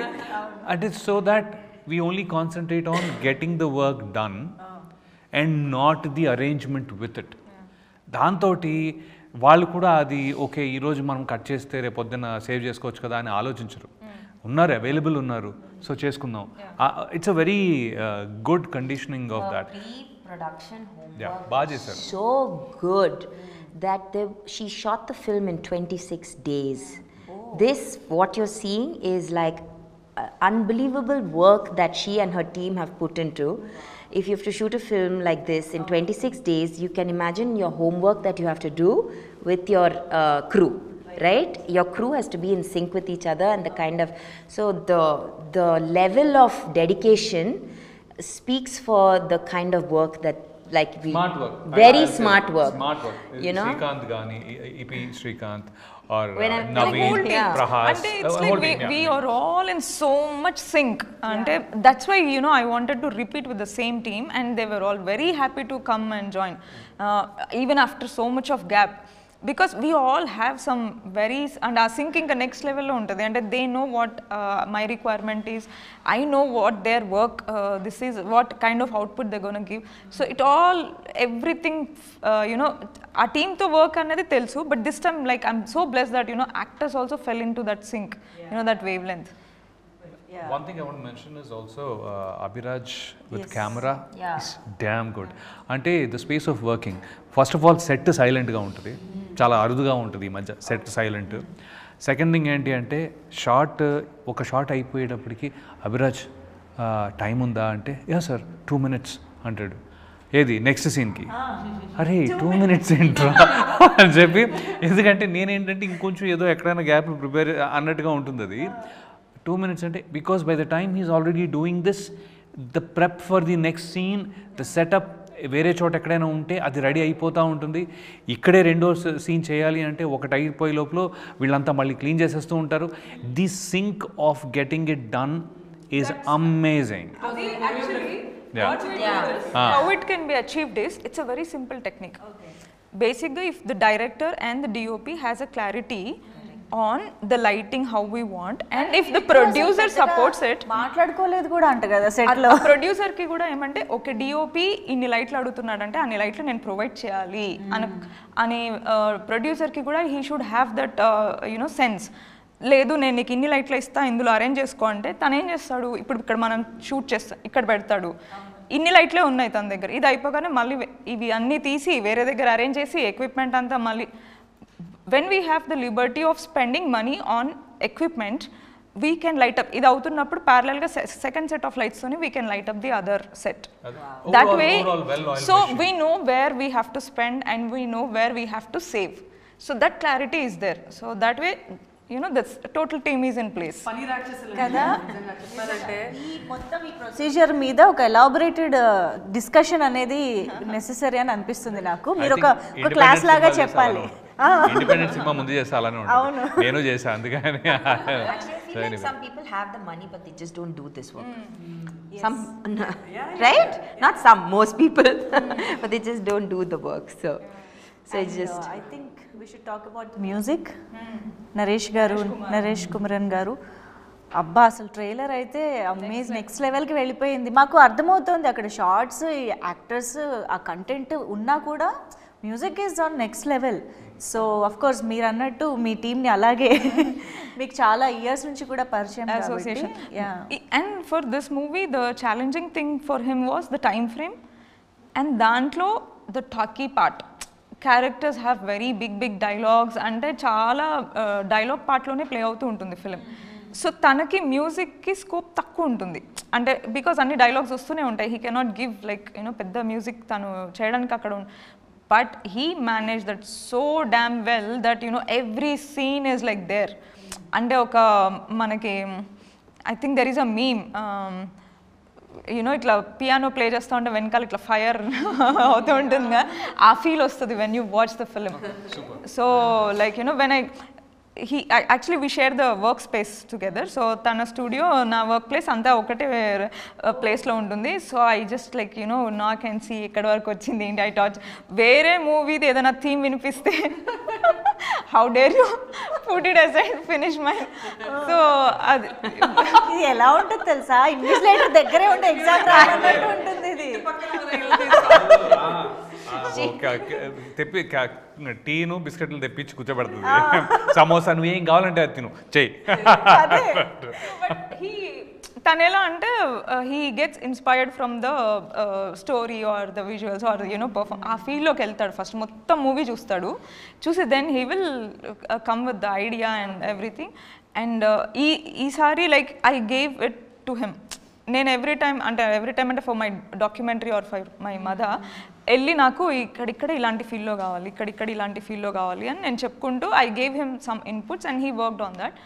అంటే so that we only concentrate on getting the work done and not the arrangement with it. దాంతోటి వాళ్ళు కూడా అది ఓకే ఈరోజు మనం కట్ చేస్తే రేపు పొద్దున్న సేవ్ చేసుకోవచ్చు కదా అని ఆలోచించరు. ఉన్నారు, అవైలబుల్ ఉన్నారు, సో చేసుకుందాం. It's a very good conditioning of that. Production homework బాగా చేశారు. so good that she shot the film in 26 days. This what you're seeing is like unbelievable work that she and her team have put into. If you have to shoot a film like this in 26 days, you can imagine your homework that you have to do with your crew, right? Your crew has to be in sync with each other, and the kind of, so the level of dedication speaks for the kind of work that like we Smart work. very smart work. Smart work. You know, Srikanth Gani, EP Srikanth or the Naveen, whole team. Prahas. Ante it's like we are all in so much sync. Ante that's why I wanted to repeat with the same team, and they were all very happy to come and join, even after so much of gap. Because we all have some very, and our sync ఇంకా next level లో ఉంటుంది. అంటే they know what my requirement is, I know what their work, this is what kind of output they're going to give. So it all, everything, our team తో work అనేది తెలుసు, but this time like I'm so blessed that actors also fell into that sync, that wavelength. One thing I want to mention is also Abhiraj with camera is damn good. Ante the space of working, first of all set silent ga untadi, చాలా అరుదుగా ఉంటుంది ఈ మధ్య సెట్ సైలెంట్. సెకండ్ థింగ్ ఏంటి అంటే ఒక షార్ట్ అయిపోయేటప్పటికి అభిరాజ్ టైం ఉందా అంటే యా సార్ 2 minutes అంటాడు. ఏది నెక్స్ట్ సీన్కి, అరే 2 minutes ఏంట్రా అని చెప్పి, ఎందుకంటే నేనేంటంటే ఇంకొంచెం ఏదో ఎక్కడైనా గ్యాప్ ప్రిపేర్ అన్నట్టుగా ఉంటుంది అది. 2 minutes అంటే because by the time he's already doing this, the prep for the next scene, the setup వేరే చోట ఎక్కడైనా ఉంటే అది రెడీ అయిపోతూ ఉంటుంది. ఇక్కడే రెండో సీన్ చేయాలి అంటే ఒకటి అయిపోయే లోపల వీళ్ళంతా మళ్ళీ క్లీన్ చేసేస్తూ ఉంటారు. The sync of getting it done is amazing. How it can be achieved is, it's a very simple technique. Basically, if the director and the DOP has a clarity on the lighting how we want, and if the producer supports it, మాట్లాడుకోలేదు కూడా అంట కదా సెట్ లో. ప్రొడ్యూసర్ కి కూడా ఏమంటే ఓకే డిఓపి ఇన్ని లైట్లు అడుగుతున్నాడంటే అన్ని లైట్లు నేను ప్రొవైడ్ చేయాలి అని ప్రొడ్యూసర్ కి కూడా he should have that sense. లేదు నేను నీకు ఇన్ని లైట్లు ఇస్తా ఇందులో అరేంజ్ చేసుకో అంటే తను ఏం చేస్తాడు, ఇప్పుడు ఇక్కడ మనం షూట్ చేస్తాం ఇక్కడ పెడతాడు, ఇన్ని లైట్లే ఉన్నాయి తన దగ్గర, ఇది అయిపోగానే మళ్ళీ ఇవి అన్నీ తీసి వేరే దగ్గర అరేంజ్ చేసి ఎక్విప్మెంట్ అంతా మళ్ళీ. When we have the liberty of spending money on equipment, we can light up. ఇది అవుతున్నప్పుడు parallel గా second set of lights తోని we can light up the other set. That way, so we know where we have to spend and we know where we have to save. So that clarity is there. So that way, the total team is in place. కదా ఈ మొత్తం ఈ ప్రొసీజర్ మీద ఒక ఎలాబొరేటెడ్ డిస్కషన్ అనేది నెసెసరీ అని అనిపిస్తుంది నాకు. మీరు ఒక క్లాస్ లాగా చెప్పాలి. ఇండిపెండెంట్ సినిమా ముందు చేస్తే అలానే ఉంటుంది, నేను చేసా అందుకని. Some people have the money but they just don't do this work. Some right? Not some, most people but they just don't do the work. So So it's just. I think we should talk about the music. Naresh Kumaran గారు అబ్బా అసలు ట్రైలర్ అయితే అమేజ్ నెక్స్ట్ లెవెల్కి వెళ్ళిపోయింది. మాకు అర్థమవుతుంది అక్కడ షార్ట్స్, యాక్టర్స్, ఆ కంటెంట్ ఉన్నా కూడా music is on next level. So of course మీరు అన్నట్టు మీ టీమ్ని అలాగే మీకు చాలా ఇయర్స్ నుంచి కూడా పరిచయం association. And for this movie the challenging thing for him was the time frame, and దాంట్లో the talky part. Characters have very big dialogues, అంటే చాలా డైలాగ్ పార్ట్లోనే ప్లే అవుతూ ఉంటుంది ఫిలిం. సో తనకి మ్యూజిక్కి స్కోప్ తక్కువ ఉంటుంది, అంటే బికాస్ అన్ని డైలాగ్స్ వస్తూనే ఉంటాయి. హీ కెనాట్ గివ్ లైక్ పెద్ద మ్యూజిక్ తను చేయడానికి అక్కడ. But he manage that so damn well that every scene is like there. అంటే ఒక మనకి I think there is a meme, ఇట్లా పియానో ప్లే చేస్తూ ఉంటే వెనకాల ఇట్లా ఫైర్ అవుతూ ఉంటుంది, ఆ ఫీల్ వస్తుంది when you watch the film. So like when actually we share the workspace together. So tana studio na workplace anta okate place lo untundi. So I just like now I can see ekkada varaku ochindi indi. I thought vere movie di edana theme vinipiste how dare you put it aside, finish my. So ఇది ఎలా ఉంటుంది తెలుసా, ఇన్విజిలేటర్ దగ్గరే ఉంటే ఎగ్జామ్ రానట్టు ఉంటుంది ఇది. తెప్పి టీను బిస్కెట్లు తెప్పించి కూర్చోబెడుతుంది, సమోసా నువ్వు ఏం కావాలంటే అది తిను చెయ్యి. తను ఎలా అంటే he gets inspired from the story or the visuals or perform. ఆ ఫీల్డ్లోకి వెళ్తాడు, ఫస్ట్ మొత్తం మూవీ చూసి then he will come with the idea and everything. And ఈసారి like I gave it to him. నేను ఎవ్రీ టైమ్ అంటే for my documentary or for my mother వెళ్ళి నాకు ఇక్కడ ఇలాంటి ఫీల్డ్లో కావాలి, ఇక్కడ ఇలాంటి ఫీల్డ్లో కావాలి అని నేను చెప్పుకుంటూ I gave him some inputs and he worked on that.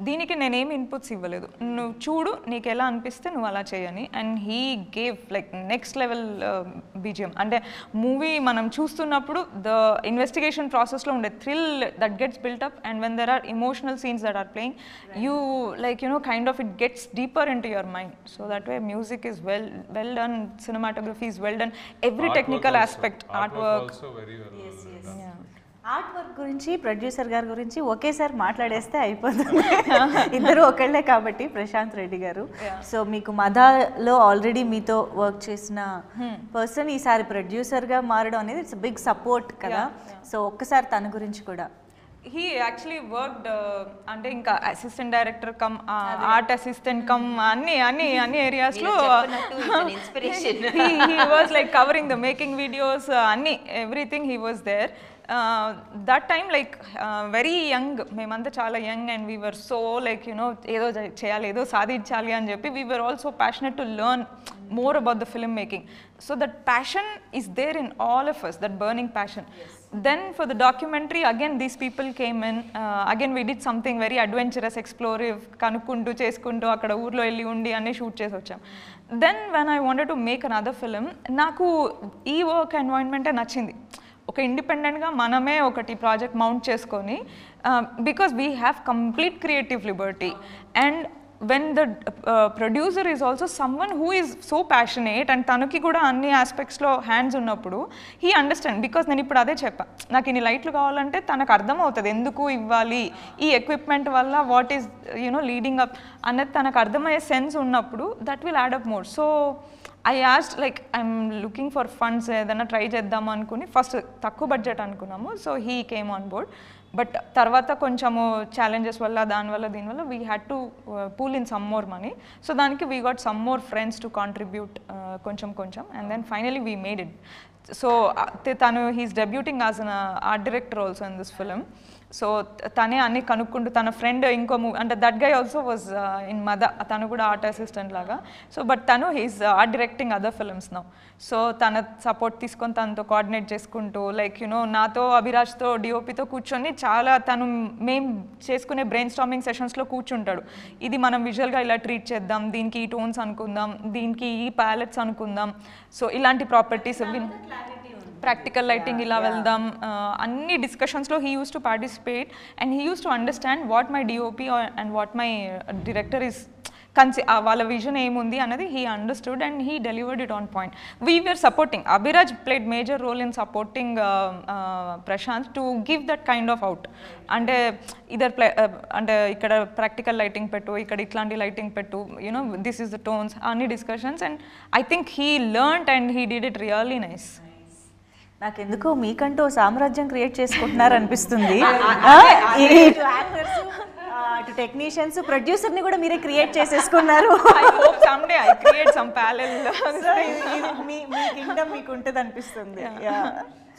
దీనికి నేనేమి ఇన్పుట్స్ ఇవ్వలేదు, నువ్వు చూడు నీకు ఎలా అనిపిస్తే నువ్వు అలా చేయని. And he gave like next level BGM. అంటే మూవీ మనం చూస్తున్నప్పుడు ద ఇన్వెస్టిగేషన్ ప్రాసెస్లో ఉండే thrill that gets built up, and when there are emotional scenes that are playing you like kind of it gets deeper in to your mind. So that way music is well done, cinematography is well done, every technical aspect, art work. Art work గురించి ప్రొడ్యూసర్ గారి గురించి ఒకేసారి మాట్లాడేస్తే అయిపోతుంది. ఇద్దరు ఒకళ్ళే కాబట్టి ప్రశాంత్ రెడ్డి గారు. సో మీకు మదాలో ఆల్రెడీ మీతో వర్క్ చేసిన పర్సన్ ఈసారి ప్రొడ్యూసర్గా మారడం అనేది ఇట్స్ బిగ్ సపోర్ట్ కదా. సో ఒక్కసారి తన గురించి కూడా. హీ యాక్చువల్లీ వర్క్డ్ అంటే ఇంకా assistant director cum art assistant cum అన్ని ఏరియాస్లో he was like covering the making videos అన్ని everything he was there. That time like very young, మేమంతా చాలా young and we were so like ఏదో చేయాలి, ఏదో సాధించాలి అని చెప్పి we were also passionate to learn more about the film making. So that passion is there in all of us, that burning passion. Then for the documentary, again these people came in, again we did something very adventurous, explorative, kanukundu cheskundu akkada oorlo elli undi anni shoot chesi vacham. Then when I wanted to make another film, naku ee work environment nachindi. ఒక ఇండిపెండెంట్గా మనమే ఒకటి ప్రాజెక్ట్ మౌంట్ చేసుకొని, because we have complete creative Liberty. And when the producer is also someone who is so passionate and తనకి కూడా అన్ని ఆస్పెక్ట్స్లో హ్యాండ్స్ ఉన్నప్పుడు హీ అండర్స్టాండ్. బికాస్ నేను ఇప్పుడు అదే చెప్పా, నాకు ఇన్ని లైట్లు కావాలంటే తనకు అర్థమవుతుంది ఎందుకు ఇవ్వాలి, ఈ ఎక్విప్మెంట్ వల్ల వాట్ ఈస్ లీడింగ్ అప్ అన్నది తనకు అర్థమయ్యే సెన్స్ ఉన్నప్పుడు that will add up more. So I asked like I'm looking for funds, ఏదైనా ట్రై చేద్దాం అనుకుని ఫస్ట్ తక్కువ బడ్జెట్ అనుకున్నాము. So he came on board. But తర్వాత కొంచెము ఛాలెంజెస్ వల్ల దీనివల్ల we had to pool in some more money. So దానికి we got some more friends to contribute కొంచెం and then finally we made it. So తను he's debuting as an art director also in this film. So తనే అన్ని కనుక్కుంటూ తన ఫ్రెండ్ ఇంకో మూవీ అంటే that guy also was in మద, తను కూడా ఆర్ట్ అసిస్టెంట్ లాగా. సో బట్ తను he's art directing other films now. So తన సపోర్ట్ తీసుకొని తనతో కోఆర్డినేట్ చేసుకుంటూ లైక్ నాతో అభిరాజ్తో డిఓపితో కూర్చొని చాలా తను మేము చేసుకునే బ్రెయిన్ స్టార్మింగ్ సెషన్స్లో కూర్చుంటాడు. ఇది మనం విజువల్గా ఇలా ట్రీట్ చేద్దాం, దీనికి ఈ టోన్స్ అనుకుందాం, దీనికి ఈ ప్యాలెట్స్ అనుకుందాం, సో ఇలాంటి ప్రాపర్టీస్ ప్రాక్టికల్ లైటింగ్ ఇలా వెళ్దాం, అన్ని డిస్కషన్స్లో he use to participate and he use to understand what my DOP and what my director is వాళ్ళ విజన్ ఏముంది అన్నది he understood and he delivered it on point. We are supporting, Abhiraj played major role in supporting Prashanth to give that kind of out. అంటే అంటే ఇక్కడ ప్రాక్టికల్ లైటింగ్ పెట్టు, ఇక్కడ ఇట్లాంటి లైటింగ్ పెట్టు, you know this is the tones, అన్ని discussions. And I think he learned and he did it really nice. నాకెందుకో మీకంటూ సామ్రాజ్యం క్రియేట్ చేసుకుంటున్నారు అనిపిస్తుంది. అటు టెక్నీషియన్స్, ప్రొడ్యూసర్ని కూడా మీరే క్రియేట్ చేసేసుకున్నారు. మీ కింగ్డమ్ మీకు ఉంటుంది అనిపిస్తుంది.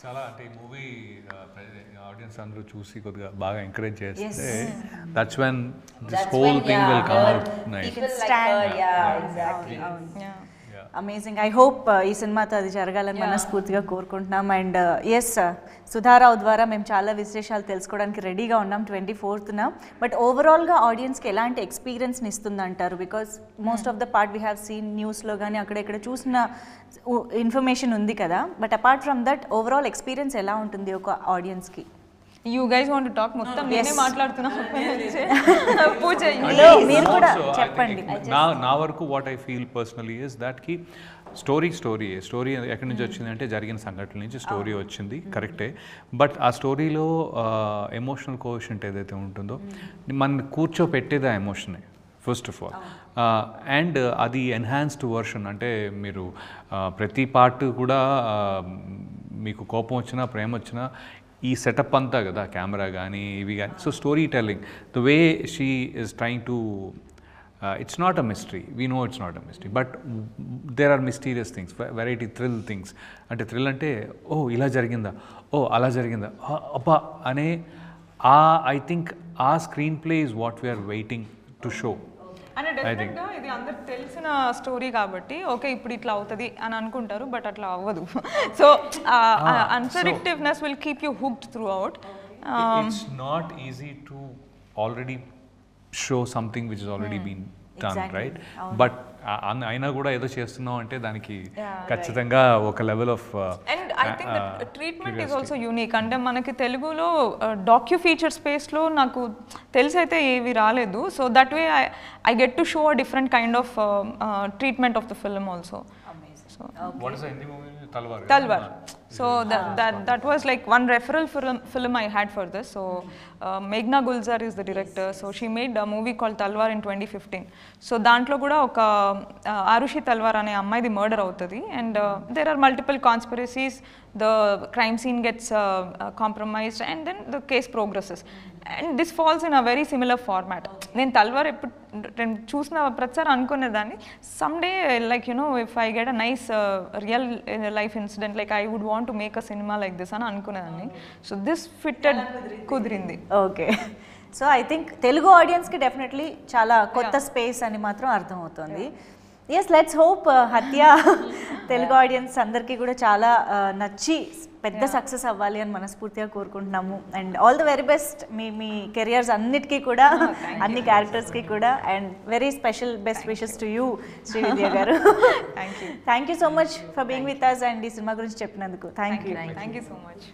చాలా అంటే ఈ మూవీ ఆడియన్స్ అందరూ చూసి కొద్దిగా బాగా ఎంకరేజ్ చేస్తే that's when this whole thing will come out nice. Amazing. I hope ఈ సినిమాతో అది జరగాలని మనస్ఫూర్తిగా కోరుకుంటున్నాం. అండ్ ఎస్, సుధారావు ద్వారా మేము చాలా విశేషాలు తెలుసుకోవడానికి రెడీగా ఉన్నాం 24th. బట్ ఓవరాల్గా ఆడియన్స్కి ఎలాంటి ఎక్స్పీరియన్స్ని ఇస్తుందంటారు? Because most of the part we have seen న్యూస్లో కానీ అక్కడెక్కడ చూసిన ఇన్ఫర్మేషన్ ఉంది కదా. But apart from that overall experience ఎలా ఉంటుంది ఒక ఆడియన్స్కి? You guys want to talk? మొత్తం నేనే మాట్లాడుతున్నా. పూజ మీరు కూడా చెప్పండి. నా వరకు what I feel personally is that కి స్టోరీ ఎక్కడి నుంచి వచ్చింది అంటే జరిగిన సంఘటనల నుంచి స్టోరీ వచ్చింది, కరెక్టే. బట్ ఆ స్టోరీలో ఎమోషనల్ కోషెంట్ ఏదైతే ఉంటుందో మన కూర్చోపెట్టేది ఆ ఎమోషనే ఫస్ట్ ఆఫ్ ఆల్. అండ్ అది ఎన్హాన్స్డ్ వర్షన్, అంటే మీరు ప్రతి పార్ట్ కూడా మీకు కోపం వచ్చినా ప్రేమ వచ్చినా ఈ సెటప్ అంతా కదా, కెమెరా కానీ ఇవి కానీ. So story telling, the way she is trying to, it's not a mystery, we know it's not a mystery, but there are mysterious things, variety thrill things. అంటే థ్రిల్ అంటే ఓ ఇలా జరిగిందా, ఓ అలా జరిగిందా, అబ్బా అనే ఐ థింక్ ఆ screen play is what we're waiting to show. అంటే డెఫినెట్గా ఇది అందరికి తెలిసిన స్టోరీ కాబట్టి ఓకే ఇప్పుడు ఇట్లా అవుతుంది అని అనుకుంటారు, బట్ అట్లా అవ్వదు. So unpredictiveness will keep you hooked throughout. It's not easy to already show something which has already been done, right? But అయినా కూడా ఏదో చేస్తున్నాం అంటే దానికి ఖచ్చితంగా ఒక level of. And I think that treatment is also unique. అంటే మనకి తెలుగులో డాక్యూ ఫీచర్ స్పేస్లో నాకు తెలిసైతే ఏవి రాలేదు. So that way I get to show a different kind of treatment of the film also. What is the Hindi movie? Talwar. So that was like one referral film I had for this. So Meghna Gulzar is the director. So she made a movie called Talwar in 2015. So dantlo kuda oka Arushi Talwar ane ammayidi murder avutadi, and there are multiple conspiracies. The crime scene gets compromised and then the case progresses, and this falls in a very similar format. Then Talwar chusna pratsar anukunnedani someday, like you know, if I get a nice real life incident, like I would want to make a cinema like this అని అనుకునేదాన్ని. సో దిస్ ఫిట్టెడ్, కుదిరింది. Okay. So I think Telugu ఆడియన్స్కి డెఫినెట్లీ చాలా కొత్త స్పేస్ అని మాత్రం అర్థమవుతుంది. ఎస్, లెట్స్ హోప్ హత్య తెలుగు ఆడియన్స్ అందరికీ కూడా చాలా నచ్చి పెద్ద సక్సెస్ అవ్వాలి అని మనస్ఫూర్తిగా కోరుకుంటున్నాము. And all the very best మీ కెరియర్స్ అన్నిటికీ కూడా, అన్ని క్యారెక్టర్స్కి కూడా. And very special best wishes to you Srividya గారు. Thank you so much for being with us and ఈ సినిమా గురించి చెప్పినందుకు. Thank you so much.